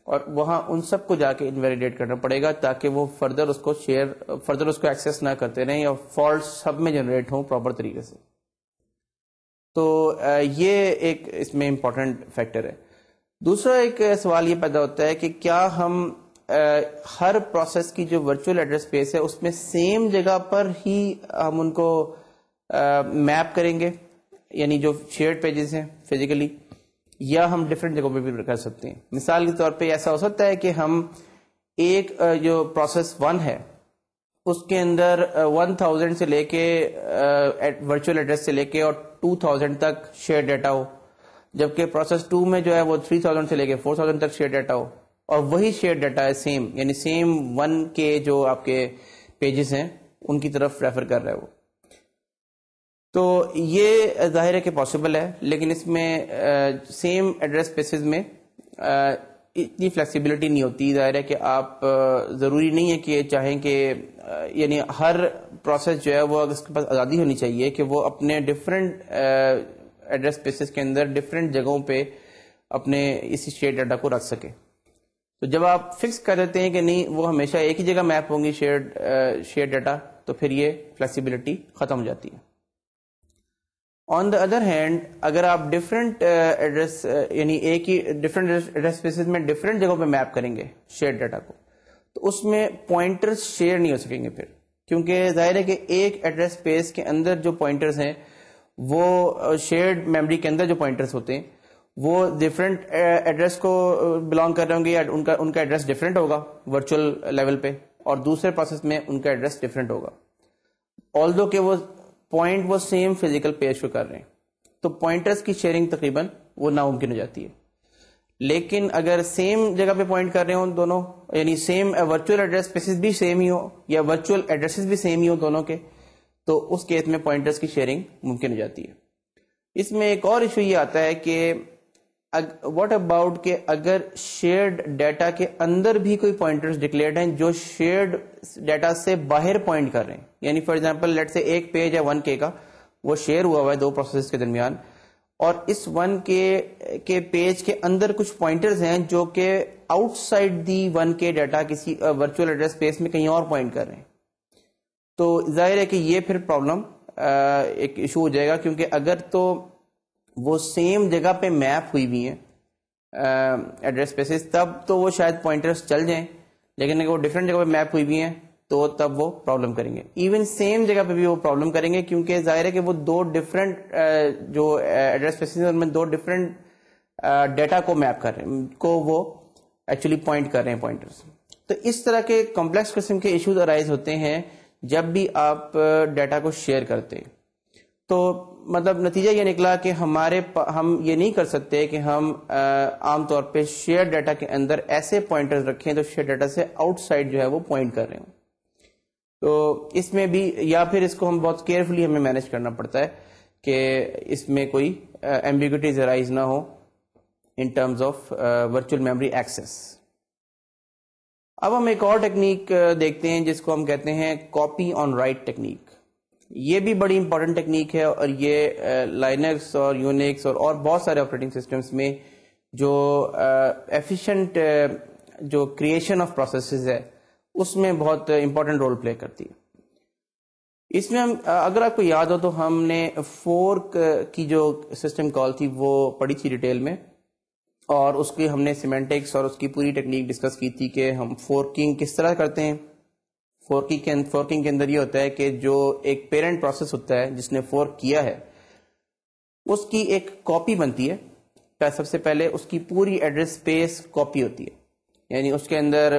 اور وہاں ان سب کو جا کے انویلیڈیٹ کرنا پڑے گا تاکہ وہ فردر اس کو ایکسیس نہ کرتے رہیں یا فالٹ سب میں جنریٹ ہوں پراپر طریقے سے. تو یہ ایک اس میں امپورٹنٹ فیکٹر ہے. دوسرا ایک سوال یہ پیدا ہوتا ہے کہ کیا ہم ہر پروسیس کی جو ورچوئل ایڈریس اسپیس ہے اس میں سیم جگہ پر ہی ہم ان کو میپ کریں گے, یعنی جو شیئرڈ پیجز ہیں فزیکلی, یا ہم ڈفرینٹ جگہوں پہ بھی کر سکتے ہیں. مثال کے طور پہ ایسا ہو سکتا ہے کہ ہم ایک جو پروسیس 1 ہے اس کے اندر 1000 سے لے کے ورچوئل ایڈریس سے لے کے اور 2000 تک شیئر ڈیٹا ہو, جبکہ پروسیس 2 میں جو ہے وہ 3000 سے لے کے 4000 تک شیئر ڈیٹا ہو, اور وہی شیئر ڈیٹا ہے سیم, یعنی سیم 1 کے جو آپ کے پیجز ہیں ان کی طرف ریفر کر رہا ہے وہ. تو یہ ظاہر ہے کہ پاسبل ہے, لیکن اس میں سیم ایڈریس اسپیسز میں اتنی فلیکسیبلٹی نہیں ہوتی. ظاہر ہے کہ آپ ضروری نہیں ہے کہ چاہیں کہ یعنی ہر پروسیس جو ہے وہ اس کے پاس آزادی ہونی چاہیے کہ وہ اپنے ڈفرینٹ ایڈریس اسپیسز کے اندر ڈفرینٹ جگہوں پہ اپنے اسی شیئر ڈیٹا کو رکھ سکیں. تو جب آپ فکس کر دیتے ہیں کہ نہیں وہ ہمیشہ ایک ہی جگہ میپ ہوں گی شیئر ڈیٹا, تو پھر یہ فلیکسیبلٹی ختم ہو جاتی ہے. آن دا ادر ہینڈ اگر آپ ڈفرینٹ ایڈریس یعنی ایک ہی ڈفرینٹ ایڈریس اسپیسز میں ڈفرینٹ جگہوں پہ میپ کریں گے شیئر ڈیٹا کو, تو اس میں پوائنٹرز شیئر نہیں ہو سکیں گے پھر, کیونکہ ظاہر ہے کہ ایک ایڈریس اسپیس کے اندر جو پوائنٹرز ہیں وہ شیئرڈ میموری کے اندر جو پوائنٹرز ہوتے ہیں وہ ڈفرینٹ ایڈریس کو بلانگ کر رہے ہوں گے یا ان کا ایڈریس ڈفرینٹ ہوگا ورچوئل لیول پہ, اور دوسرے پروسیس میں ان کا ایڈریس ڈفرینٹ ہوگا, آلدو کہ وہ پوائنٹ وہ سیم فزیکل پیج کو کر رہے ہیں. تو پوائنٹرز کی شیئرنگ تقریباً وہ ناممکن ہو جاتی ہے. لیکن اگر سیم جگہ پہ پوائنٹ کر رہے ہوں دونوں, یعنی سیم ورچوئل ایڈریس اسپیسز بھی سیم ہی ہو یا ورچوئل ایڈریسز بھی سیم ہی ہو دونوں کے, تو اس کیس میں پوائنٹرز کی شیئرنگ ممکن ہو جاتی ہے. اس میں ایک اور ایشو یہ آتا ہے کہ واٹ اباؤٹ کہ اگر شیئرڈ ڈیٹا کے اندر بھی کوئی پوائنٹرز ڈکلیئرڈ ہیں جو شیئرڈ ڈیٹا سے باہر پوائنٹ کر رہے ہیں. یعنی فار ایگزامپل لیٹ سے ایک پیج ہے 1K کا, وہ شیئر ہوا ہوا ہے دو پروسیسز کے درمیان, اور اس 1K کے پیج کے اندر کچھ پوائنٹرز ہیں جو کہ آؤٹ سائڈ دی 1K ڈیٹا کسی ورچوئل ایڈریس اسپیس میں کہیں اور پوائنٹ کر رہے ہیں. تو ظاہر ہے کہ یہ پھر پرابلم ایک ایشو ہو جائے گا, کیونکہ اگر تو وہ سیم جگہ پہ میپ ہوئی ہوئی ہیں ایڈریس اسپیسز تب تو وہ شاید پوائنٹرز چل جائیں, لیکن اگر وہ ڈفرینٹ جگہ پہ میپ ہوئی ہوئی ہیں تو تب وہ پرابلم کریں گے. ایون سیم جگہ پہ بھی وہ پرابلم کریں گے, کیونکہ ظاہر ہے کہ وہ دو ڈفرینٹ جو ایڈریس اسپیسز ہیں ان میں دو ڈفرینٹ ڈیٹا کو میپ کر رہے ہیں, کو وہ ایکچولی پوائنٹ کر رہے ہیں پوائنٹرز. تو اس طرح کے کمپلیکس قسم کے ایشوز ارائز ہوتے ہیں جب بھی آپ ڈیٹا کو شیئر کرتے ہیں. تو مطلب نتیجہ یہ نکلا کہ ہم یہ نہیں کر سکتے کہ ہم عام طور پہ شیئر ڈیٹا کے اندر ایسے پوائنٹرز رکھیں تو شیئر ڈیٹا سے آؤٹ سائڈ جو ہے وہ پوائنٹ کر رہے ہوں. تو اس میں بھی یا پھر اس کو ہم بہت کیئرفلی ہمیں مینیج کرنا پڑتا ہے کہ اس میں کوئی ایمبیگوٹیز ارائز نہ ہو in terms of virtual memory access. اب ہم ایک اور ٹیکنیک دیکھتے ہیں جس کو ہم کہتے ہیں کاپی آن رائٹ ٹیکنیک. یہ بھی بڑی امپورٹنٹ ٹیکنیک ہے, اور یہ لائنکس اور یونکس اور بہت سارے آپریٹنگ سسٹمز میں جو ایفیشینٹ جو کریشن آف پروسیسز ہے اس میں بہت امپورٹنٹ رول پلے کرتی ہے. اس میں ہم اگر آپ کو یاد ہو تو ہم نے فورک کی جو سسٹم کال تھی وہ پڑھی تھی ڈیٹیل میں, اور اس کی ہم نے سیمینٹکس اور اس کی پوری ٹیکنیک ڈسکس کی تھی کہ ہم فورکنگ کس طرح کرتے ہیں. فورکنگ کے اندر یہ ہوتا ہے کہ جو ایک پیرنٹ پروسیس ہوتا ہے جس نے فورک کیا ہے اس کی ایک کاپی بنتی ہے. سب سے پہلے اس کی پوری ایڈریس اسپیس کاپی ہوتی ہے, یعنی اس کے اندر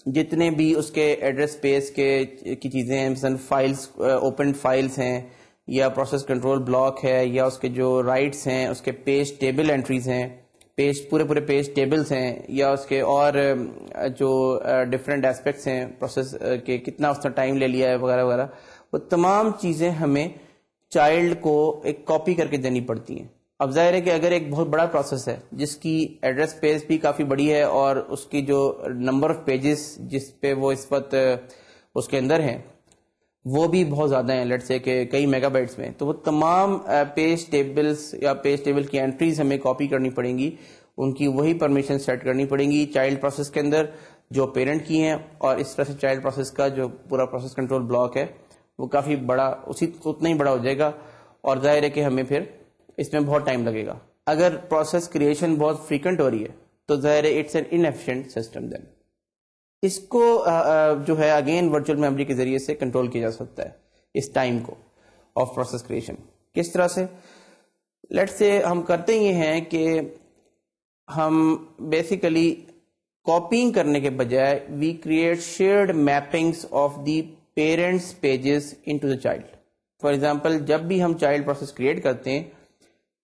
جتنے بھی اس کے ایڈریس اسپیس کی چیزیں ہیں, مثلا فائلز, اوپن فائلز ہیں, یا پروسیس کنٹرول بلاک ہے, یا اس کے جو رائٹس ہیں, اس کے پیج ٹیبل انٹریز ہیں, پورے پیج ٹیبلز ہیں, یا اس کے اور جو ڈفرینٹ ایسپیکٹس ہیں پروسیس کے, کتنا اس نے ٹائم لے لیا ہے وغیرہ وغیرہ, وہ تمام چیزیں ہمیں چائلڈ کو ایک کاپی کر کے دینی پڑتی ہیں. اب ظاہر ہے کہ اگر ایک بہت بڑا پروسیس ہے جس کی ایڈریس اسپیس بھی کافی بڑی ہے اور اس کی جو نمبر آف پیجز جس پہ وہ اس وقت اس کے اندر ہیں وہ بھی بہت زیادہ ہیں, لیٹ سے کہ کئی میگا بائٹس میں, تو وہ تمام پیج ٹیبلز یا پیج ٹیبل کی انٹریز ہمیں کاپی کرنی پڑیں گی, ان کی وہی پرمیشن سیٹ کرنی پڑیں گی چائلڈ پروسیس کے اندر جو پیرنٹ کی ہیں, اور اس طرح سے چائلڈ پروسیس کا جو پورا پروسیس کنٹرول بلاک ہے وہ کافی بڑا, اتنا ہی بڑا ہو جائے گا, اور ظاہر ہے کہ ہمیں پھر اس میں بہت ٹائم لگے گا. اگر پروسیس کریشن بہت فریکوینٹ ہو رہی ہے تو ظاہر ہے اٹس این انیفیشینٹ سسٹم. دین اس کو جو ہے اگین ورچوئل میموری کے ذریعے سے کنٹرول کیا جا سکتا ہے اس ٹائم کو آف پروسیس کریشن. کس طرح سے؟ لیٹ سے ہم کرتے یہ ہیں کہ ہم بیسیکلی کاپینگ کرنے کے بجائے we create shared mappings of the parents pages into the child. For example جب بھی ہم چائلڈ پروسیس کریٹ کرتے ہیں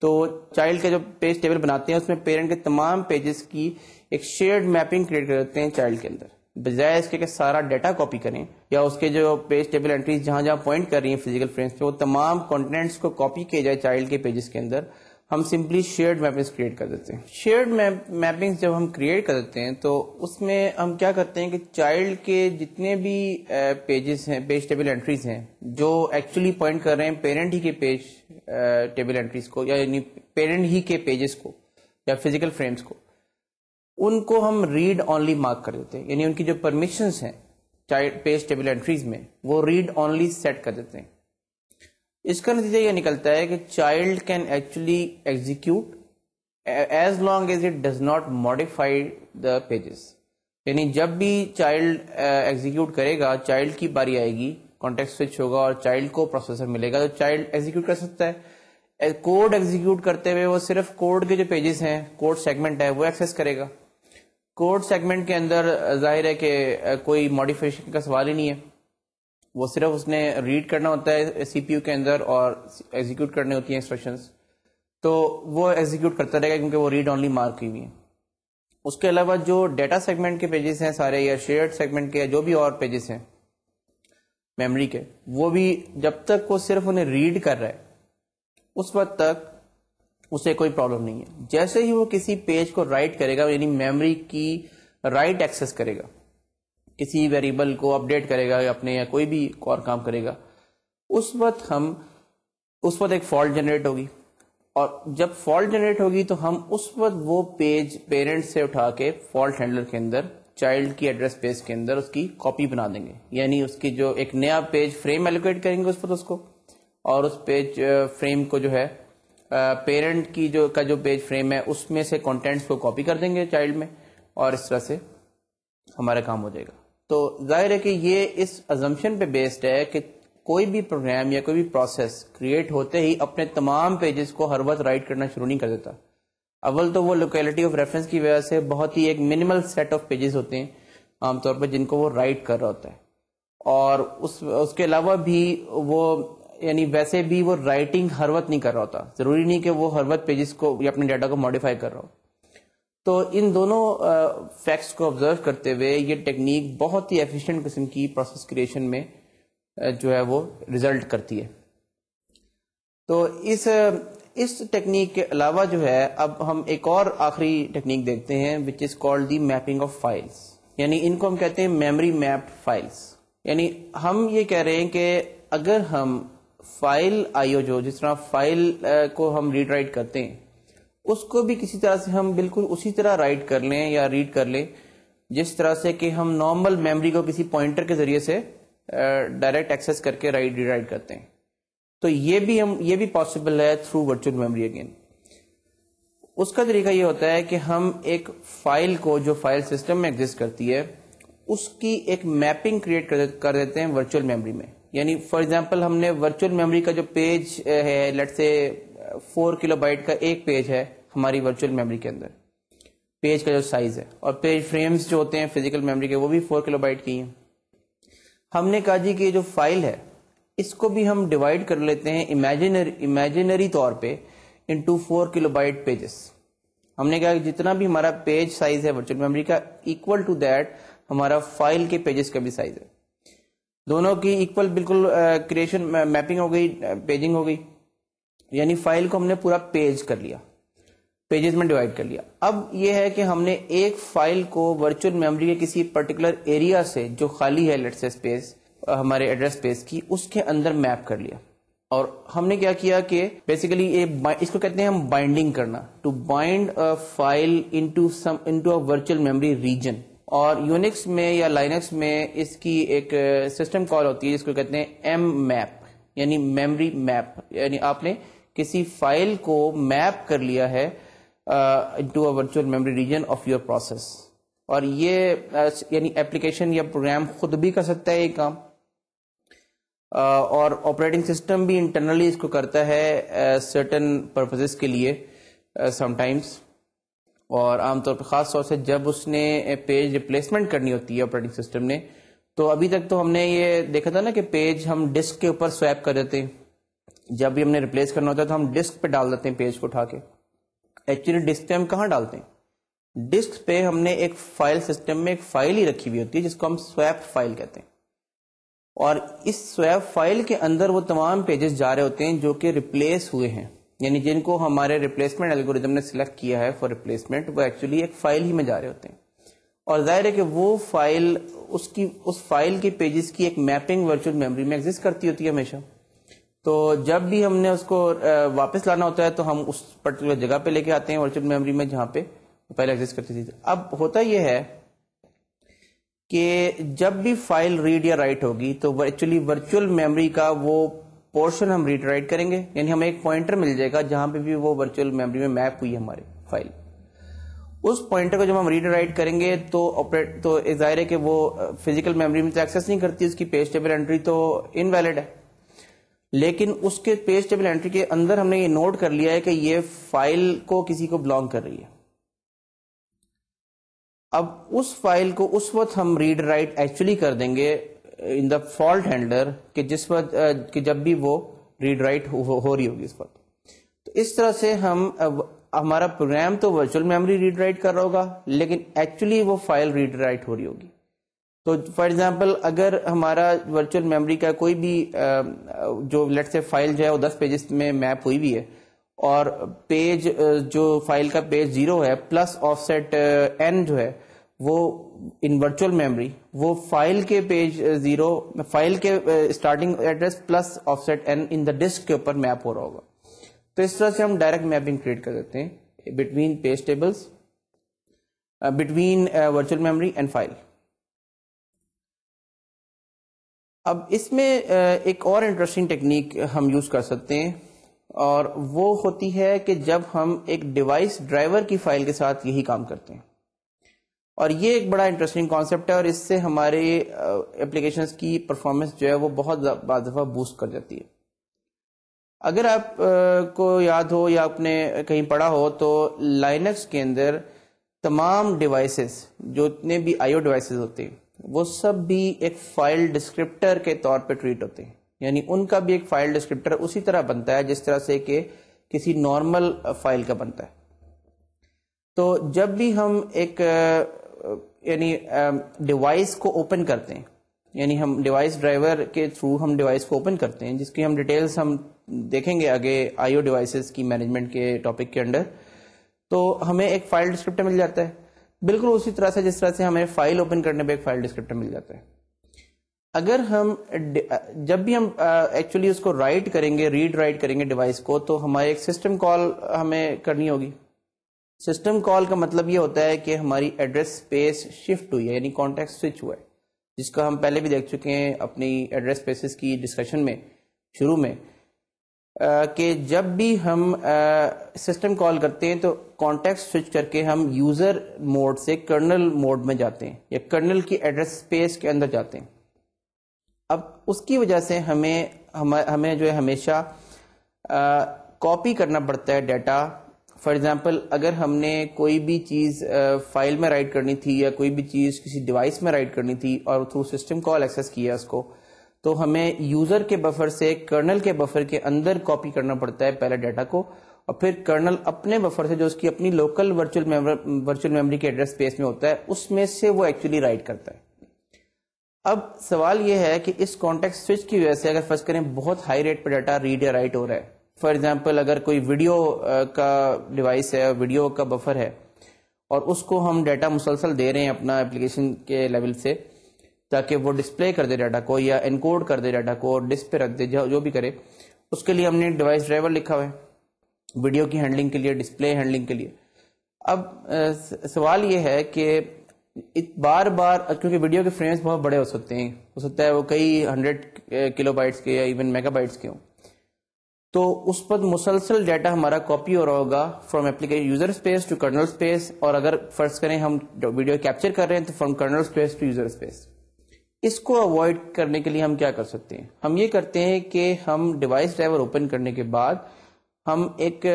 تو چائلڈ کا جو پیج ٹیبل بناتے ہیں اس میں پیرنٹ کے تمام پیجز کی ایک شیئرڈ میپنگ کریٹ کر دیتے ہیں چائلڈ کے اندر, بجائے اس کے کہ سارا ڈیٹا کاپی کریں یا اس کے جو پیج ٹیبل انٹریز جہاں جہاں پوائنٹ کر رہی ہیں فزیکل فرینڈس پہ وہ تمام کانٹینٹس کو کاپی کیا جائے چائلڈ کے پیجز کے اندر. ہم سمپلی شیئرڈ میپنگس کریٹ کر دیتے ہیں. شیئرڈ میپنگس جب ہم کریٹ کر دیتے ہیں تو اس میں ہم کیا کرتے ہیں کہ چائلڈ کے جتنے بھی پیجز ہیں, پیج ٹیبل انٹریز ہیں جو ایکچولی پوائنٹ کر رہے ہیں پیرنٹ ہی کے پیج ٹیبل انٹریز کو, یا یعنی پیرنٹ ہی کے پیجز کو یا فزیکل فریمز کو, ان کو ہم ریڈ اونلی مارک کر دیتے ہیں. یعنی ان کی جو پرمیشنز ہیں پیج ٹیبل انٹریز میں وہ ریڈ اونلی سیٹ کر دیتے ہیں. اس کا نتیجہ یہ نکلتا ہے کہ child can actually execute as long as it does not modify the pages. یعنی جب بھی چائلڈ ایگزیکیوٹ کرے گا, چائلڈ کی باری آئے گی, کانٹیکسٹ سوئچ ہوگا اور چائلڈ کو پروسیسر ملے گا تو چائلڈ ایگزیکیوٹ کر سکتا ہے. کوڈ ایگزیکیوٹ کرتے ہوئے وہ صرف کوڈ کے جو پیجز ہیں، کوڈ سیگمنٹ ہے، وہ ایکسیس کرے گا. کوڈ سیگمنٹ کے اندر ظاہر ہے کہ کوئی ماڈیفیکیشن کا سوال ہی نہیں ہے، وہ صرف اس نے ریڈ کرنا ہوتا ہے سی پی یو کے اندر اور ایگزیکیوٹ کرنی ہوتی ہیں انسٹرکشنز، تو وہ ایگزیکیوٹ کرتا رہے گا کیونکہ وہ ریڈ اونلی مارک ہوئی ہوئی ہیں. اس کے علاوہ جو ڈیٹا سیگمنٹ کے پیجز ہیں سارے، یا شیئرڈ سیگمنٹ کے، جو بھی اور پیجز ہیں میموری کے، وہ بھی جب تک وہ صرف انہیں ریڈ کر رہا ہے اس وقت تک اسے کوئی پرابلم نہیں ہے. جیسے ہی وہ کسی پیج کو رائٹ کرے گا، یعنی میموری کی رائٹ ایکسس کرے گا، کسی ویریبل کو اپڈیٹ کرے گا اپنے، یا کوئی بھی اور کام کرے گا، اس وقت ایک فالٹ جنریٹ ہوگی. اور جب فالٹ جنریٹ ہوگی تو ہم اس وقت وہ پیج پیرنٹ سے اٹھا کے فالٹ ہینڈلر کے اندر، چائلڈ کی ایڈریس اسپیس کے اندر اس کی کاپی بنا دیں گے. یعنی اس کی جو ایک نیا پیج فریم ایلوکیٹ کریں گے اس وقت اس کو، اور اس پیج فریم کو جو ہے پیرنٹ کی جو پیج فریم ہے اس میں سے کنٹینٹس کو کاپی کر دیں گے چائلڈ میں، اور اس طرح سے ہمارا کام ہو جائے گا. تو ظاہر ہے کہ یہ اس ازمپشن پہ بیسڈ ہے کہ کوئی بھی پروگرام یا کوئی بھی پروسیس کریٹ ہوتے ہی اپنے تمام پیجز کو ہر وقت رائٹ کرنا شروع نہیں کر دیتا. اول تو وہ لوکیلٹی آف ریفرنس کی وجہ سے بہت ہی ایک منیمل سیٹ آف پیجز ہوتے ہیں عام طور پہ جن کو وہ رائٹ کر رہا ہوتا ہے، اور اس کے علاوہ بھی وہ یعنی ویسے بھی وہ رائٹنگ ہر وقت نہیں کر رہا ہوتا. ضروری نہیں کہ وہ ہر وقت پیجز کو یا اپنے ڈیٹا کو ماڈیفائی کر رہا ہو. تو ان دونوں فیکٹس کو آبزرو کرتے ہوئے یہ ٹیکنیک بہت ہی ایفیشینٹ قسم کی پروسیس کریشن میں جو ہے وہ ریزلٹ کرتی ہے. تو اس ٹیکنیک کے علاوہ جو ہے اب ہم ایک اور آخری ٹیکنیک دیکھتے ہیں which is called the mapping of files. یعنی ان کو ہم کہتے ہیں میموری میپڈ فائلس. یعنی ہم یہ کہہ رہے ہیں کہ اگر ہم فائل آئیو جو جس طرح فائل کو ہم ریڈ رائٹ کرتے ہیں اس کو بھی کسی طرح سے ہم بالکل اسی طرح رائٹ کر لیں یا ریڈ کر لیں جس طرح سے کہ ہم نارمل میموری کو کسی پوائنٹر کے ذریعے سے ڈائریکٹ ایکسس کر کے ریڈ رائٹ کرتے ہیں. تو یہ بھی پاسبل ہے تھرو ورچوئل میموری. اگین اس کا طریقہ یہ ہوتا ہے کہ ہم ایک فائل کو جو فائل سسٹم میں ایگزسٹ کرتی ہے اس کی ایک میپنگ کریٹ کر دیتے ہیں ورچوئل میموری میں. یعنی فار ایگزامپل ہم نے ورچوئل میموری کا جو پیج ہے لیٹ سے 4 کلو بائٹ کا ایک پیج ہے ہماری ورچوئل میموری کے اندر، پیج کا جو سائز ہے، اور پیج فریمز جو ہوتے ہیں فزیکل میموری کے وہ بھی 4 کلو بائٹ کی ہیں. ہم نے کہا جی کہ یہ جو فائل ہے اس کو بھی ہم ڈیوائڈ کر لیتے ہیں امیجنری طور پہ انٹو 4 کلو بائٹ پیجز. ہم نے کہا کہ جتنا بھی ہمارا پیج سائز ہے ورچوئل میموری کا ایکول ٹو دیٹ ہمارا فائل کے پیجز کا بھی سائز ہے. دونوں کی ایکول بالکل کریشن میپنگ ہو گئی، پیجنگ ہو گئی. یعنی فائل کو ہم نے پورا پیج کر لیا، پیجز میں ڈیوائڈ کر لیا. اب یہ ہے کہ ہم نے ایک فائل کو ورچوئل میموری کے کسی پرٹیکولر ایریا سے جو خالی ہے لیٹس سے اسپیس ہمارے ایڈریس اسپیس کی اس کے اندر میپ کر لیا. اور ہم نے کیا کیا کہ بیسیکلی اس کو کہتے ہیں ہم بائنڈنگ کرنا، to bind a file into a virtual memory region. اور یونکس میں یا لائنکس میں اس کی ایک سسٹم کال ہوتی ہے جس کو کہتے ہیں ایم میپ، یعنی میموری میپ. یعنی آپ نے کسی فائل کو میپ کر لیا ہے into a virtual memory region of your process. اور یہ یعنی ایپلیکیشن یا پروگرام خود بھی کر سکتا ہے یہ کام، اور آپریٹنگ سسٹم بھی انٹرنلی اس کو کرتا ہے سرٹن پرپزز کے لیے سم ٹائمس. اور عام طور پہ خاص طور سے جب اس نے پیج ریپلیسمنٹ کرنی ہوتی ہے آپریٹنگ سسٹم نے. تو ابھی تک تو ہم نے یہ دیکھا تھا نا کہ پیج ہم ڈسک کے اوپر سویپ کر دیتے ہیں، جب بھی ہم نے ریپلیس کرنا ہوتا ہے تو ہم ڈسک پہ ڈال دیتے ہیں پیج کو اٹھا کے. ایکچولی ڈسک پہ ہم کہاں ڈالتے ہیں؟ ڈسک پہ ہم نے ایک فائل سسٹم میں ایک فائل ہی رکھی ہوئی ہوتی ہے جس کو ہم سویپ فائل کہتے ہیں. اور اس سویپ فائل کے اندر وہ تمام پیجز جا رہے ہوتے ہیں جو کہ ریپلیس ہوئے ہیں، یعنی جن کو ہمارے ریپلیسمنٹ الگوریتم نے سلیکٹ کیا ہے فار ریپلیسمنٹ، وہ ایکچولی ایک فائل ہی میں جا رہے ہوتے ہیں. اور ظاہر ہے کہ وہ فائل اس فائل کے پیجز کی ایک میپنگ ورچوئل میموری میں ایگزسٹ کرتی ہوتی ہے ہمیشہ. تو جب بھی ہم نے اس کو واپس لانا ہوتا ہے تو ہم اس پرٹیکولر جگہ پہ لے کے آتے ہیں ورچوئل میموری میں جہاں پہ پہلے ایگزسٹ کرتی تھی. اب ہوتا یہ ہے کہ جب بھی فائل ریڈ یا رائٹ ہوگی تو ایکچولی ورچوئل میموری کا وہ پورشن ہم ریڈ رائٹ کریں گے. یعنی ہمیں ایک پوائنٹر مل جائے گا جہاں پہ بھی وہ ورچوئل میموری میں میپ ہوئی ہے ہماری فائل. اس پوائنٹر کو جب ہم ریڈ رائٹ کریں گے تو ظاہر ہے کہ وہ فزیکل میموری میں تو ایکسس نہیں کرتی، اس کی پیج ٹیبل انٹری تو انویلڈ ہے. لیکن اس کے پیج ٹیبل انٹری کے اندر ہم نے یہ نوٹ کر لیا ہے کہ یہ فائل کو کسی کو بلانگ کر رہی ہے. اب اس فائل کو اس وقت ہم ریڈ رائٹ ایکچولی کر دیں گے ان دا فالٹ ہینڈلر کہ جس وقت کہ جب بھی وہ ریڈ رائٹ ہو رہی ہوگی اس وقت. تو اس طرح سے ہمارا پروگرام تو ورچوئل میموری ریڈ رائٹ کر رہا ہوگا لیکن ایکچولی وہ فائل ریڈ رائٹ ہو رہی ہوگی. تو فار ایگزامپل اگر ہمارا ورچوئل میموری کا کوئی بھی جو لیٹ سے فائل جو ہے وہ 10 پیجز میں میپ ہوئی بھی ہے اور پیج جو فائل کا پیج 0 ہے پلس آف سیٹ n جو ہے وہ ان ورچوئل میموری وہ فائل کے پیج 0 فائل کے starting address plus offset n in the disk کے اوپر میپ ہو رہا ہوگا. تو اس طرح سے ہم ڈائریکٹ میپنگ کریٹ کر دیتے ہیں between page tables between virtual memory and file. اب اس میں ایک اور انٹرسٹنگ ٹیکنیک ہم یوز کر سکتے ہیں اور وہ ہوتی ہے کہ جب ہم ایک ڈیوائس ڈرائیور کی فائل کے ساتھ یہی کام کرتے ہیں. اور یہ ایک بڑا انٹرسٹنگ کانسیپٹ ہے اور اس سے ہمارے اپلیکیشنز کی پرفارمنس جو ہے وہ بہت بعض دفعہ بوسٹ کر جاتی ہے. اگر آپ کو یاد ہو یا آپ نے کہیں پڑھا ہو تو لائنکس کے اندر تمام ڈیوائسز جو اتنے بھی آئی او ڈیوائسز ہوتے ہیں وہ سب بھی ایک فائل ڈسکرپٹر کے طور پہ ٹریٹ ہوتے ہیں. یعنی ان کا بھی ایک فائل ڈسکرپٹر اسی طرح بنتا ہے جس طرح سے کہ کسی نارمل فائل کا بنتا ہے. تو جب بھی ہم ایک یعنی ڈیوائس کو اوپن کرتے ہیں یعنی ہم ڈیوائس ڈرائیور کے تھرو ہم ڈیوائس کو اوپن کرتے ہیں جس کی ہم ڈیٹیلز ہم دیکھیں گے آگے آئی او ڈیوائسز کی مینجمنٹ کے ٹاپک کے انڈر. تو ہمیں ایک فائل ڈسکرپٹر مل جاتا ہے بالکل اسی طرح سے جس طرح سے ہمیں فائل اوپن کرنے پہ ایک فائل ڈسکرپٹر مل جاتا ہے. اگر ہم جب بھی ہم ایکچولی اس کو رائٹ کریں گے ریڈ رائٹ کریں گے ڈیوائس کو تو ہمارے ایک سسٹم کال ہمیں کرنی ہوگی. سسٹم کال کا مطلب یہ ہوتا ہے کہ ہماری ایڈریس اسپیس شفٹ ہوئی ہے یعنی کانٹیکٹ سوئچ ہوا ہے جس کا ہم پہلے بھی دیکھ چکے ہیں اپنی ایڈریس اسپیسز کی ڈسکشن میں شروع میں کہ جب بھی ہم سسٹم کال کرتے ہیں تو کانٹیکٹ سوئچ کر کے ہم یوزر موڈ سے کرنل موڈ میں جاتے ہیں یا کرنل کی ایڈریس اسپیس کے اندر جاتے ہیں. اب اس کی وجہ سے ہمیں جو ہے ہمیشہ کاپی کرنا پڑتا ہے ڈیٹا. فار ایگزامپل اگر ہم نے کوئی بھی چیز فائل میں رائٹ کرنی تھی یا کوئی بھی چیز کسی ڈیوائس میں رائٹ کرنی تھی اور تھرو سسٹم کال ایکسیس کیا اس کو تو ہمیں یوزر کے بفر سے کرنل کے بفر کے اندر کاپی کرنا پڑتا ہے پہلے ڈیٹا کو اور پھر کرنل اپنے بفر سے جو اس کی اپنی لوکل ورچوئل میموری کے ایڈریس اسپیس میں ہوتا ہے اس میں سے وہ ایکچولی رائٹ کرتا ہے. اب سوال یہ ہے کہ اس کانٹیکٹ سوئچ کی وجہ سے اگر فرض کریں بہت ہائی ریٹ پہ ڈیٹا ریڈ یا رائٹ ہو رہا ہے فار ایگزامپل اگر کوئی ویڈیو کا ڈیوائس ہے ویڈیو کا بفر ہے اور اس کو ہم ڈیٹا مسلسل دے رہے ہیں اپنا اپلیکیشن کے لیول سے تاکہ وہ ڈسپلے کر دے ڈیٹا کو یا انکوڈ کر دے ڈیٹا کو اور ڈسک پہ رکھ دے جو بھی کرے اس کے لیے ہم نے ڈیوائس ڈرائیور لکھا ہوا ہے ویڈیو کی ہینڈلنگ کے لیے ڈسپلے ہینڈلنگ کے لیے. اب سوال یہ ہے کہ بار بار کیونکہ ویڈیو کے فریمز بہت بڑے ہو سکتے ہیں ہو سکتا ہے وہ کئی 100 کلو بائٹس کے یا ایون میگا بائٹس کے ہوں تو اس پر مسلسل ڈیٹا ہمارا کاپی ہو رہا ہوگا from application user space to kernel space اور اگر فرض کریں ہم ویڈیو کیپچر کر رہے ہیں تو from kernel space to user space. اس کو اوائڈ کرنے کے لیے ہم کیا کر سکتے ہیں ہم یہ کرتے ہیں کہ ہم ڈیوائس ڈرائیور اوپن کرنے کے بعد ہم ایک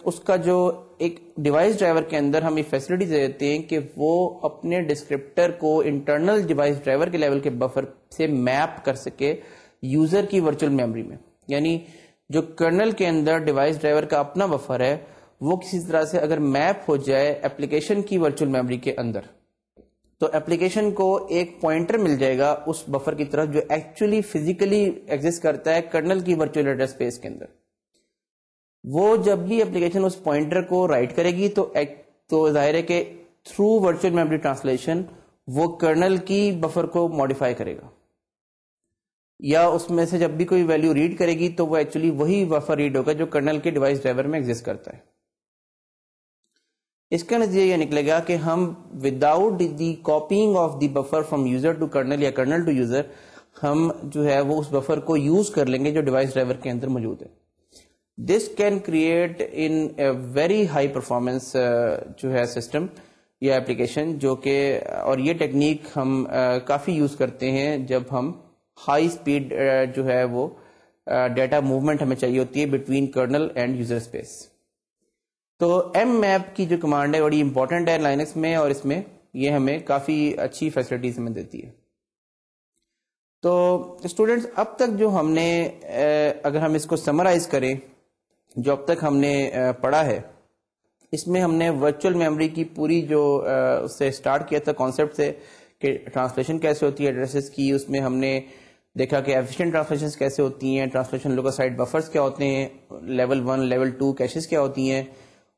اس کا جو ایک ڈیوائس ڈرائیور کے اندر ہم یہ فیسلٹی دے دیتے ہیں کہ وہ اپنے ڈسکرپٹر کو انٹرنل ڈیوائس ڈرائیور کے لیول کے بفر سے میپ کر سکے یوزر کی ورچوئل میموری میں. یعنی جو کرنل کے اندر ڈیوائس ڈرائیور کا اپنا بفر ہے وہ کسی طرح سے اگر میپ ہو جائے ایپلیکیشن کی ورچوئل میموری کے اندر تو ایپلیکیشن کو ایک پوائنٹر مل جائے گا اس بفر کی طرف جو ایکچولی فزیکلی ایگزسٹ کرتا ہے کرنل کی ورچوئل ایڈریس اسپیس کے اندر. وہ جب بھی ایپلیکیشن اس پوائنٹر کو رائٹ کرے گی تو ظاہر ہے کہ تھرو ورچوئل میموری ٹرانسلیشن وہ کرنل کی بفر کو ماڈیفائی کرے گا یا اس میں سے جب بھی کوئی ویلیو ریڈ کرے گی تو وہ ایکچولی وہی بفر ریڈ ہوگا جو کرنل کے ڈیوائس ڈرائیور میں ایگزسٹ کرتا ہے. اس کا نتیجہ یہ نکلے گا کہ ہم without the copying of the buffer from user to kernel or kernel to user ہم جو ہے وہ اس بفر کو یوز کر لیں گے جو ڈیوائس ڈرائیور کے اندر موجود ہے. This can create in very high performance جو ہے سسٹم یا ایپلیکیشن جو کہ اور یہ ٹیکنیک ہم کافی یوز کرتے ہیں جب ہم ہائی اسپیڈ جو ہے وہ ڈیٹا موومنٹ ہمیں چاہیے ہوتی ہے between kernel and user space. تو ایم میپ کی جو کمانڈ ہے بڑی امپورٹنٹ ہے لائنکس میں, اور اس میں یہ ہمیں کافی اچھی فیسلٹیز ہمیں دیتی ہے. تو اسٹوڈینٹس اب تک جو ہم نے اگر ہم اس کو سمرائز کریں, جو اب تک ہم نے پڑھا ہے, اس میں ہم نے ورچوئل میموری کی پوری جو اس سے اسٹارٹ کیا تھا کانسیپٹ سے کہ ٹرانسلیشن کیسے ہوتی ہے ایڈریسز کی. اس میں ہم نے دیکھا کہ ایفیشینٹ ٹرانسلیشن کیسے ہوتی ہیں, ٹرانسلیشن لوکوسائٹ بفرز کیا ہوتے ہیں, لیول 1 لیول 2 کیشز کیا ہوتی ہیں,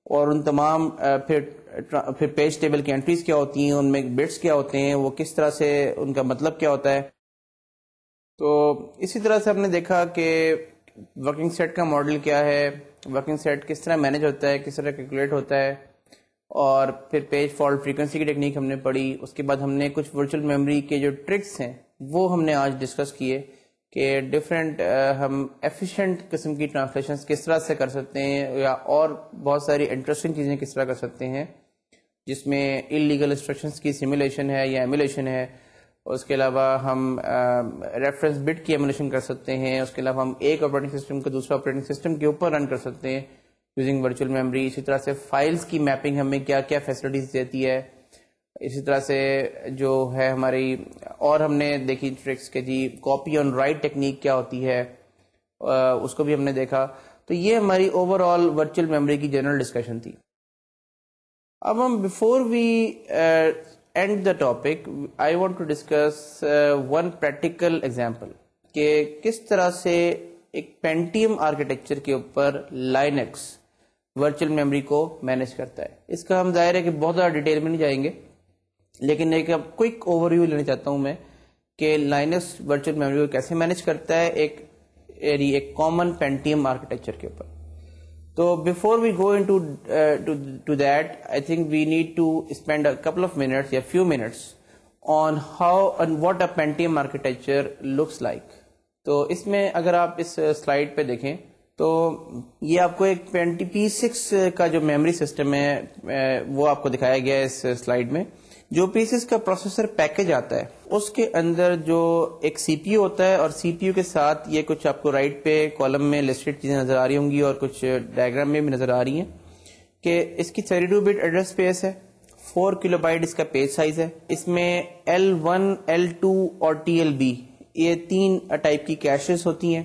اور ان تمام پھر پیج ٹیبل کی انٹریز کیا ہوتی ہیں, ان میں بٹس کیا ہوتے ہیں, وہ کس طرح سے ان کا مطلب کیا ہوتا ہے. تو اسی طرح سے ہم نے دیکھا کہ ورکنگ سیٹ کا ماڈل کیا ہے, ورکنگ سیٹ کس طرح مینیج ہوتا ہے, کس طرح کیلکولیٹ ہوتا ہے, اور پھر پیج فالٹ فریکوینسی کی ٹیکنیک ہم نے پڑھی. اس کے بعد ہم نے کچھ ورچوئل میموری کے جو ٹرکس ہیں وہ ہم نے آج ڈسکس کیے کہ ڈفرینٹ ہم ایفیشینٹ قسم کی ٹرانسلیشنز کس طرح سے کر سکتے ہیں, یا اور بہت ساری انٹرسٹنگ چیزیں کس طرح کر سکتے ہیں, جس میں انلیگل انسٹرکشنز کی سیمولیشن ہے یا ایمولیشن ہے. اس کے علاوہ ہم ریفرنس بٹ کی ایمولیشن کر سکتے ہیں. اس کے علاوہ ہم ایک آپریٹنگ سسٹم کو دوسرا آپریٹنگ سسٹم کے اوپر رن کر سکتے ہیں یوزنگ ورچوئل میموری. اسی طرح سے فائلز کی میپنگ ہمیں کیا کیا فیسلٹیز دیتی ہے. اسی طرح سے جو ہے ہماری اور ہم نے دیکھی ٹرکس کہ جی کاپی آن رائٹ ٹیکنیک کیا ہوتی ہے, اس کو بھی ہم نے دیکھا. تو یہ ہماری اوور آل ورچوئل میموری کی جنرل ڈسکشن تھی. اب ہم before we end the topic I want to discuss one practical example کہ کس طرح سے ایک پینٹیم آرکیٹیکچر کے اوپر لائنکس ورچوئل میموری کو مینیج کرتا ہے. اس کا ہم ظاہر ہے کہ بہت زیادہ ڈیٹیل میں نہیں جائیں گے, لیکن ایک کوئک اوور ویو لینا چاہتا ہوں میں کہ لائنکس ورچوئل میموری کو کیسے مینیج کرتا ہے ایک کامن پینٹیم آرکیٹیکچر کے اوپر. تو before we go to that I think we need to spend a couple of minutes یا few minutes on how and what a Pentium architecture looks like. تو اس میں اگر آپ اس سلائڈ پہ دیکھیں تو یہ آپ کو ایک P6 کا جو میموری سسٹم ہے وہ آپ کو دکھایا گیا ہے اس سلائڈ میں. جو P6 کا پروسیسر پیکج آتا ہے اس کے اندر جو ایک سی پی یو ہوتا ہے, اور سی پی یو کے ساتھ یہ کچھ آپ کو رائٹ پہ کالم میں لسٹڈ چیزیں نظر آ رہی ہوں گی اور کچھ ڈائگرام میں بھی نظر آ رہی ہیں کہ اس کی 32 بٹ ایڈریس اسپیس ہے, 4 کلو بائٹ اس کا پیج سائز ہے. اس میں L1 L2 اور TLB یہ 3 ٹائپ کی کیشز ہوتی ہیں,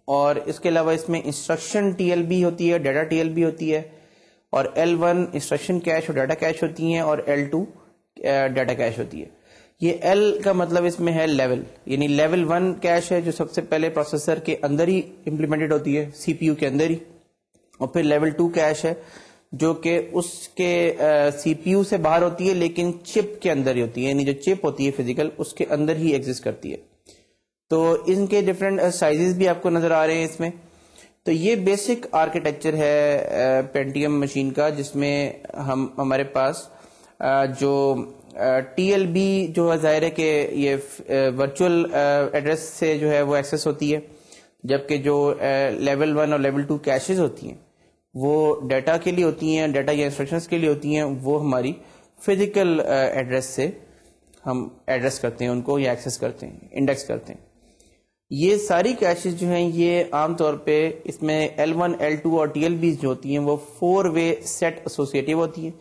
اور اس کے علاوہ اس میں انسٹرکشن TLB ہوتی ہے, ڈیٹا TLB ہوتی ہے, اور L1 انسٹرکشن کیش اور ڈیٹا کیش ہوتی ہیں, اور L2 ڈیٹا کیش ہوتی ہے. یہ L کا مطلب اس میں ہے لیول, یعنی لیول 1 کیش ہے جو سب سے پہلے پروسیسر کے اندر ہی امپلیمنٹڈ ہوتی ہے, سی پی یو کے اندر ہی, اور پھر لیول 2 کیش ہے جو کہ اس کے سی پی یو سے باہر ہوتی ہے لیکن چپ کے اندر ہی ہوتی ہے, یعنی جو چپ ہوتی ہے فزیکل اس کے اندر ہی ایگزسٹ کرتی ہے. تو ان کے ڈفرینٹ سائزز بھی آپ کو نظر آ رہے ہیں اس میں. تو یہ بیسک آرکیٹیکچر ہے پینٹیم مشین کا, جس میں ہمارے پاس جو ٹی ایل بی جو ہے ظاہر ہے کہ یہ ورچوئل ایڈریس سے جو ہے وہ ایکسیس ہوتی ہے, جبکہ جو لیول 1 اور لیول 2 کیشز ہوتی ہیں وہ ڈیٹا کے لیے ہوتی ہیں, ڈیٹا یا انسٹرکشنز کے لیے ہوتی ہیں, وہ ہماری فزیکل ایڈریس سے ہم ایڈریس کرتے ہیں ان کو یا ایکسیس کرتے ہیں, انڈیکس کرتے ہیں. یہ ساری کیشز جو ہیں یہ عام طور پہ اس میں L1 L2 اور TLBs جو ہوتی ہیں وہ 4 وے سیٹ ایسوسیٹیو ہوتی ہیں.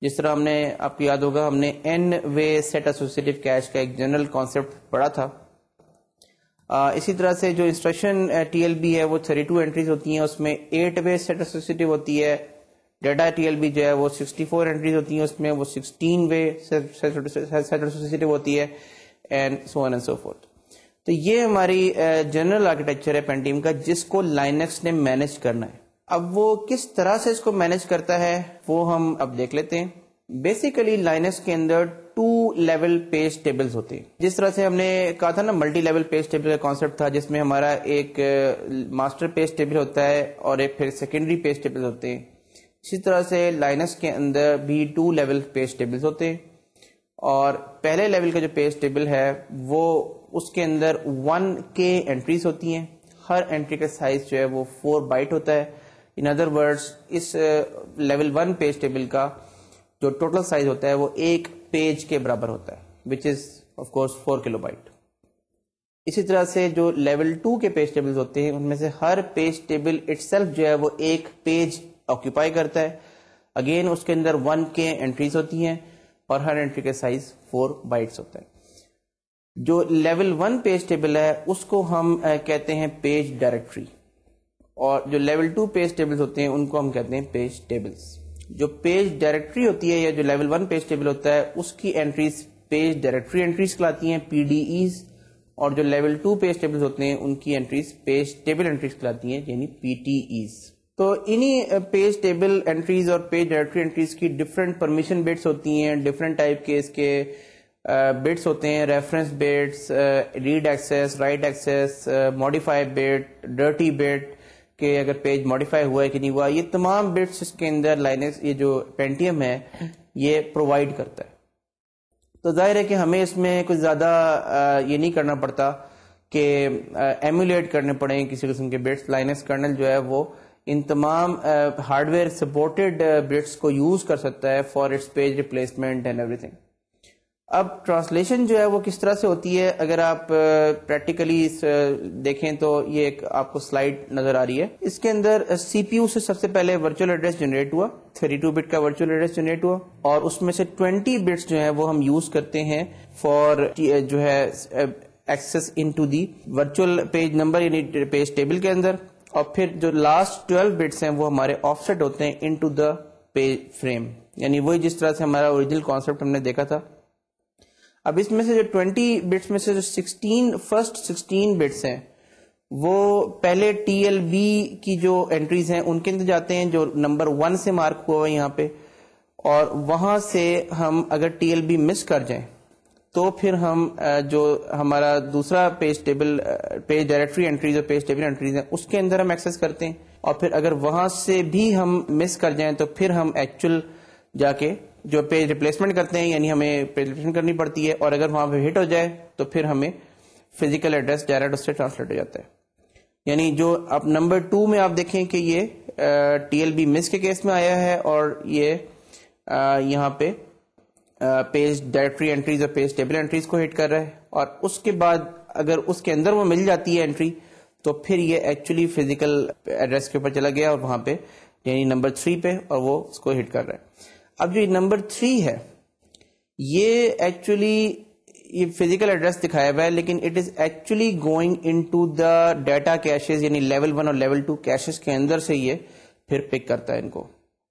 جس طرح ہم نے آپ کو یاد ہوگا ہم نے N وے سیٹ ایسوسیٹیو کیش کا ایک جنرل کانسیپٹ پڑھا تھا. اسی طرح سے جو انسٹرکشن TLB ہے وہ 32 انٹریز ہوتی ہیں, اس میں 8 وے سیٹ ایسوسیٹیو ہوتی ہے. ڈیٹا TLB جو ہے وہ 64 انٹریز ہوتی ہیں, اس میں وہ 16 وے سیٹ ایسوسیٹیو ہوتی ہے, and so on and so forth. تو یہ ہماری جنرل آرکیٹیکچر ہے پینٹیم کا, جس کو لائنکس نے مینیج کرنا ہے. اب وہ کس طرح سے اس کو مینیج کرتا ہے وہ ہم اب دیکھ لیتے ہیں. بیسیکلی لائنکس کے اندر 2 لیول پیج ٹیبلز ہوتے ہیں. جس طرح سے ہم نے کہا تھا نا ملٹی لیول پیج ٹیبل کا کانسیپٹ تھا, جس میں ہمارا ایک ماسٹر پیج ٹیبل ہوتا ہے اور ایک پھر سیکنڈری پیج ٹیبل ہوتے ہیں. اسی طرح سے لائنکس کے اندر بھی 2 لیول پیج ٹیبلز ہوتے ہیں, اور پہلے لیول کا جو پیج ٹیبل ہے وہ اس کے اندر 1K انٹریز ہوتی ہیں. ہر انٹری کا سائز جو ہے وہ 4 بائٹ ہوتا ہے. ان ادر ورڈز اس لیول 1 پیج ٹیبل کا جو ٹوٹل سائز ہوتا ہے وہ ایک پیج کے برابر ہوتا ہے, which is of course 4 kilobyte. اسی طرح سے جو لیول 2 کے پیج ٹیبلز ہوتے ہیں ان میں سے ہر پیج ٹیبل اٹ سیلف جو ہے وہ ایک پیج آکوپائی کرتا ہے. اگین اس کے اندر 1 کے انٹریز ہوتی ہیں اور ہر انٹری کا سائز 4 بائٹس ہوتا ہے. جو لیول 1 پیج ٹیبل ہے اس کو ہم کہتے ہیں پیج ڈائریکٹری, اور جو لیول 2 پیج ٹیبلز ہوتے ہیں ان کو ہم کہتے ہیں پیج ٹیبلز. جو پیج ڈائریکٹری ہوتی ہے یا جو لیول 1 پیج ٹیبل ہوتا ہے اس کی انٹریز پیج ڈائریکٹری انٹریز کہلاتی ہیں, PDEs, اور جو لیول 2 پیج ٹیبلز ہوتے ہیں ان کی انٹریز پیج ٹیبل انٹریز کہلاتی ہیں یعنی PTEs. تو انہی پیج ٹیبل انٹریز اور پیج ڈائریکٹری انٹریز کی ڈفرینٹ پرمیشن بٹس ہوتی ہیں, ڈفرینٹ ٹائپ کے اس کے بٹس ہوتے ہیں, reference bits, read access, write access, modify bit, dirty bit کہ اگر پیج ماڈیفائی ہوا ہے کہ نہیں ہوا, یہ تمام بٹس اس کے اندر لائنکس یہ جو پینٹیم ہے یہ پرووائڈ کرتا ہے. تو ظاہر ہے کہ ہمیں اس میں کچھ زیادہ یہ نہیں کرنا پڑتا کہ ایمولیٹ کرنے پڑیں کسی قسم کے بٹس. لائنکس کرنل جو ہے وہ ان تمام ہارڈ ویئر سپورٹڈ بٹس کو یوز کر سکتا ہے for its page replacement and every thing. اب ٹرانسلیشن جو ہے وہ کس طرح سے ہوتی ہے اگر آپ پریکٹیکلی دیکھیں تو یہ ایک آپ کو سلائیڈ نظر آ رہی ہے. اس کے اندر سی پی یو سے سب سے پہلے ورچوئل ایڈریس جنریٹ ہوا, 32 بٹ کا ورچوئل ایڈریس جنریٹ ہوا, اور اس میں سے 20 بٹس جو ہیں وہ ہم یوز کرتے ہیں فار جو ہے access into the virtual page number یعنی پیج ٹیبل کے اندر, اور پھر جو لاسٹ 12 بٹس ہیں وہ ہمارے آف سیٹ ہوتے ہیں انٹو دا پیج فریم, یعنی وہی جس طرح سے ہمارا اوریجنل کانسیپٹ ہم نے دیکھا تھا. اب اس میں سے جو 20 بٹس میں سے جو فرسٹ 16 بٹس ہیں وہ پہلے TLB کی جو انٹریز ہیں ان کے اندر جاتے ہیں جو نمبر 1 سے مارک ہوا ہے یہاں پہ, اور وہاں سے ہم اگر TLB مس کر جائیں تو پھر ہم جو ہمارا دوسرا page table page directory entries اور پیج ٹیبل انٹریز ہیں اس کے اندر ہم ایکسس کرتے ہیں, اور پھر اگر وہاں سے بھی ہم مس کر جائیں تو پھر ہم ایکچوئل جا کے جو پیج ریپلیسمنٹ کرتے ہیں یعنی ہمیں پیج ریپلیسمنٹ کرنی پڑتی ہے, اور اگر وہاں پہ ہٹ ہو جائے تو پھر ہمیں فزیکل ایڈریس ڈائریکٹ اس سے ٹرانسلیٹ ہو جاتا ہے. یعنی جو اب نمبر 2 میں آپ دیکھیں کہ یہ TLB مس کے کیس میں آیا ہے, اور یہ یہاں پہ پیج ڈائریکٹری انٹریز اور پیج ٹیبل انٹریز کو ہٹ کر رہا ہے, اور اس کے بعد اگر اس کے اندر وہ مل جاتی ہے انٹری تو پھر یہ ایکچولی فزیکل ایڈریس کے اوپر چلا گیا اور وہاں پہ یعنی نمبر 3 پہ, اور وہ اس کو ہٹ کر رہا ہے. اب جو نمبر 3 ہے یہ ایکچولی یہ فزیکل ایڈریس دکھایا ہوا ہے, لیکن it is actually going into the data caches یعنی لیول 1 اور لیول 2 کیشز کے اندر سے یہ پھر پک کرتا ہے ان کو,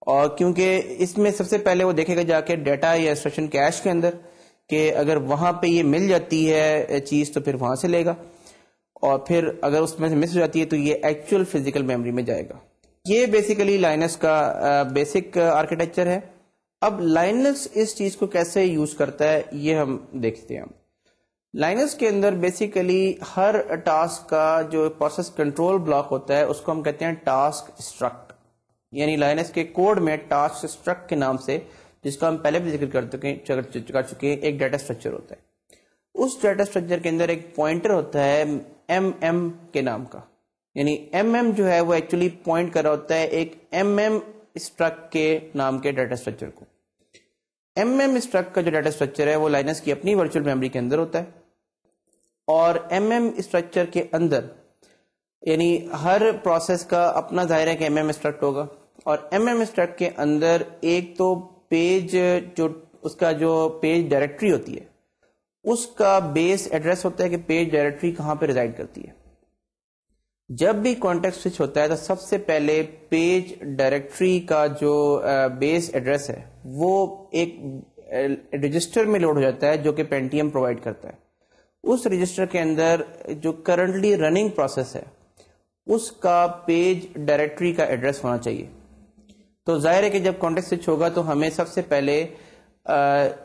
اور کیونکہ اس میں سب سے پہلے وہ دیکھے گا جا کے ڈیٹا یا انسٹرکشن کیش کے اندر کہ اگر وہاں پہ یہ مل جاتی ہے چیز تو پھر وہاں سے لے گا, اور پھر اگر اس میں سے مس ہو جاتی ہے تو یہ ایکچوئل فزیکل میموری میں جائے گا. یہ بیسیکلی لائنکس کا بیسک آرکیٹیکچر ہے. اب لائنکس اس چیز کو کیسے یوز کرتا ہے یہ ہم دیکھتے ہیں. لائنکس کے اندر بیسیکلی ہر ٹاسک کا جو پروسیس کنٹرول بلاک ہوتا ہے اس کو ہم کہتے ہیں ٹاسک اسٹرکٹ, یعنی لائنکس کے کوڈ میں ٹاسک اسٹرکٹ کے نام سے, جس کا ہم پہلے بھی ذکر کر چکے ہیں, ایک ڈیٹا اسٹرکچر ہوتا ہے. اس ڈیٹا اسٹرکچر کے اندر ایک پوائنٹر ہوتا ہے MM کے نام کا, یعنی MM جو ہے وہ ایکچولی پوائنٹ کر رہا ہوتا ہے ایک MM اسٹرکٹ کے نام کے ڈیٹا اسٹرکچر کو. MM اسٹرکٹ کا جو ڈیٹا اسٹرکچر ہے وہ لائنکس کی اپنی ورچوئل میموری کے اندر ہوتا ہے, اور MM اسٹرکچر کے اندر یعنی ہر پروسیس کا اپنا ظاہر ہے کہ MM اسٹرکٹ ہوگا, اور MM اسٹرکٹ کے اندر ایک تو پیج جو اس کا جو پیج ڈائریکٹری ہوتی ہے اس کا بیس ایڈریس ہوتا ہے کہ پیج ڈائریکٹری کہاں پہ ریزائڈ کرتی ہے. جب بھی کانٹیکسٹ سوئچ ہوتا ہے تو سب سے پہلے پیج ڈائریکٹری کا جو بیس ایڈریس ہے وہ ایک رجسٹر میں لوڈ ہو جاتا ہے جو کہ پینٹیم پرووائڈ کرتا ہے. اس رجسٹر کے اندر جو کرنٹلی رننگ پروسیس ہے اس کا پیج ڈائریکٹری کا ایڈریس ہونا چاہیے. تو ظاہر ہے کہ جب کانٹیکسٹ سوئچ ہوگا تو ہمیں سب سے پہلے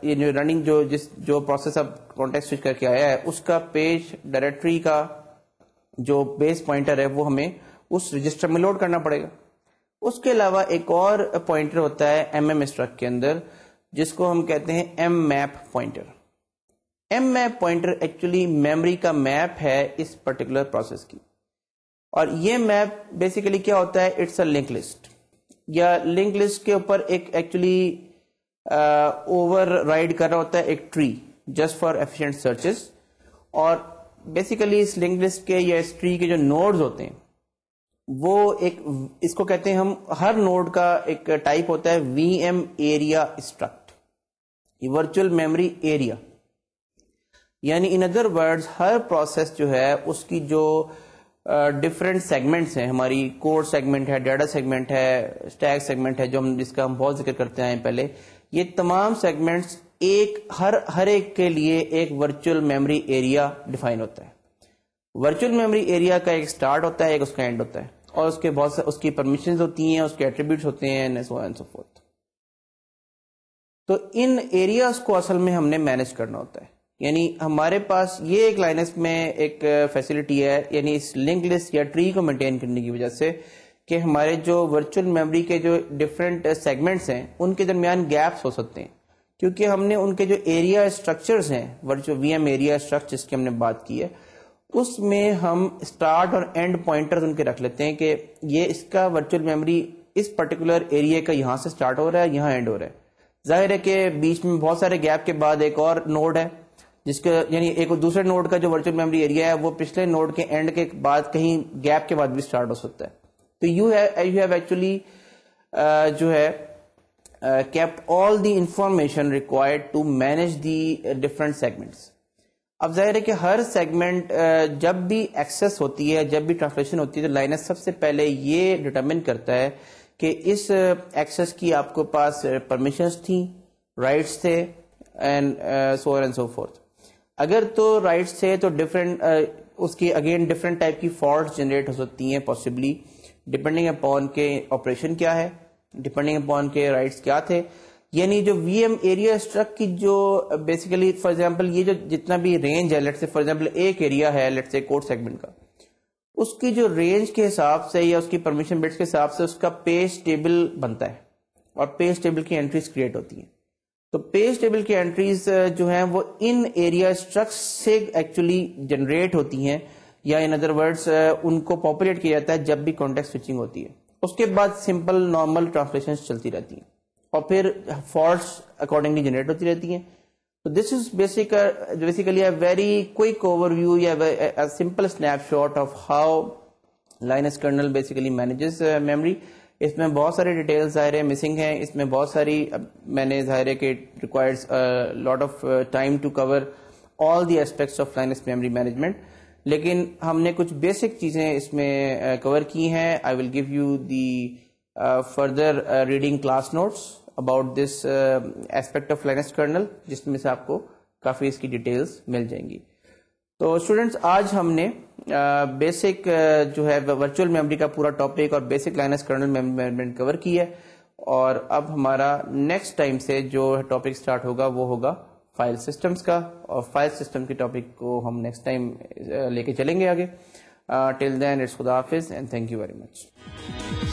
یہ جو رننگ جو پروسیس اب کانٹیکسٹ سوئچ کر کے آیا ہے اس کا پیج ڈائریکٹری کا جو بیس پوائنٹر ہے وہ ہمیں اس رجسٹر میں لوڈ کرنا پڑے گا. اس کے علاوہ ایک اور پوائنٹر ہوتا ہے MM اسٹرکٹ کے اندر جس کو ہم کہتے ہیں mmap pointer. mmap pointer actually memory کا میپ ہے اس پرٹیکولر پروسیس کی, اور یہ میپ بیسیکلی کیا ہوتا ہے, اٹس اے لنک لسٹ, یا لنک لسٹ کے اوپر ایک ایکچولی اوور رائڈ کر رہا ہوتا ہے ایک tree just for efficient searches, اور بیسیکلی اس لنک لسٹ کے یا اس ٹری کے جو نوڈز ہوتے ہیں وہ ایک اس کو کہتے ہیں ہم ہر نوڈ کا ایک ٹائپ ہوتا ہے وی ایم ایریا اسٹرکٹ، یہ ورچوئل میموری ایریا. یعنی ان ادر ورڈز ہر پروسیس جو ہے اس کی جو ڈفرینٹ سیگمنٹس ہیں، ہماری کوڈ سیگمنٹ ہے، ڈیٹا سیگمنٹ ہے، اسٹیک سیگمنٹ ہے، جس کا ہم بہت ذکر کرتے ہیں پہلے، یہ تمام سیگمنٹس ہر ایک کے لیے ایک ورچوئل میموری ایریا ڈیفائن ہوتا ہے. ورچوئل میموری ایریا کا ایک سٹارٹ ہوتا ہے، ایک اس کا اینڈ ہوتا ہے، اور اس کے بہت اس کی پرمیشنز ہوتی ہیں، اس کے ایٹریبیوٹس ہوتے ہیں and so on and so forth. تو ان ایریاز کو اصل میں ہم نے مینج کرنا ہوتا ہے. یعنی ہمارے پاس یہ ایک لائنس میں ایک فیسلٹی ہے، یعنی اس لنک لسٹ یا ٹری کو مینٹین کرنے کی وجہ سے کہ ہمارے جو ورچوئل میموری کے جو ڈفرینٹ سیگمنٹس ہیں ان کے درمیان گیپس ہو سکتے ہیں، کیونکہ ہم نے ان کے جو ایریا اسٹرکچرز ہیں، ورچوئل وی ایم ایریا اسٹرکچر جس کی ہم نے بات کی ہے، اس میں ہم اسٹارٹ اور اینڈ پوائنٹرز ان کے رکھ لیتے ہیں کہ یہ اس کا ورچوئل میموری اس پرٹیکولر ایریا کا یہاں سے اسٹارٹ ہو رہا ہے، یہاں اینڈ ہو رہا ہے. ظاہر ہے کہ بیچ میں بہت سارے گیپ کے بعد ایک اور نوڈ ہے جس کا یعنی ایک دوسرے نوڈ کا جو ورچوئل میموری ایریا ہے وہ پچھلے نوڈ کے اینڈ کے بعد کہیں گیپ کے بعد بھی اسٹارٹ ہو سکتا ہے. تو یو ہیو ایکچولی جو ہے kept all the information required to manage the different segments. اب ظاہر ہے کہ ہر سیگمنٹ جب بھی ایکسس ہوتی ہے، جب بھی ٹرانسلیشن ہوتی ہے، تو لائنس سب سے پہلے یہ ڈٹرمن کرتا ہے کہ اس ایکسس کی آپ کو پاس پرمیشنز تھیں، رائٹس تھے and so on and so forth. اگر تو رائٹس تھے تو ڈفرینٹ اس کی اگین ڈفرینٹ ٹائپ کی فالٹس جنریٹ ہو سکتی ہیں پاسبلی ڈپینڈنگ اپون کے آپریشن کیا ہے، ڈپینڈنگ اپون کے رائٹس کیا تھے. یعنی جو وی ایم ایریا اسٹرک کی جو بیسیکلی فار ایگزامپل یہ جو جتنا بھی رینج ہے، لیٹ سے فار ایگزامپل ایک ایریا ہے لیٹ سے کوڈ سیگمنٹ کا، اس کی جو رینج کے حساب سے یا اس کی پرمیشن بٹس کے حساب سے اس کا پیج ٹیبل بنتا ہے اور پیج ٹیبل کی انٹریز کریٹ ہوتی ہیں. تو پیج ٹیبل کی انٹریز جو ہیں وہ ان ایریا اسٹرکس سے ایکچولی جنریٹ ہوتی ہیں، یا ان ادر ورڈز ان کو پاپولیٹ کیا جاتا ہے جب بھی کانٹیکسٹ سوئچنگ ہوتی ہے. اس کے بعد سمپل نارمل ٹرانسلیشن چلتی رہتی ہیں اور پھر فالٹس اکارڈنگلی جنریٹ ہوتی رہتی ہیں. تو this is basically a very quick overview یا simple snapshot of how Linux kernel basically manages memory. اس میں بہت سارے ڈیٹیلز ظاہر ہے مسنگ ہیں، اس میں بہت ساری میں نے ظاہر ہے کہ requires lot of time to cover all the aspects of Linux memory management, لیکن ہم نے کچھ بیسک چیزیں اس میں کور کی ہیں. I will give you the further reading class notes about this aspect of Linux kernel, جس میں سے آپ کو کافی اس کی ڈیٹیلز مل جائیں گی. تو اسٹوڈینٹس آج ہم نے بیسک جو ہے ورچوئل میموری کا پورا ٹاپک اور بیسک لائنس کرنل مینجمنٹ کور کی ہے، اور اب ہمارا نیکسٹ ٹائم سے جو ٹاپک سٹارٹ ہوگا وہ ہوگا فائل سسٹمز کا، اور فائل سسٹم کے ٹاپک کو ہم نیکسٹ ٹائم لے کے چلیں گے آگے. ٹل دین اٹس خدا حافظ and thank you very much.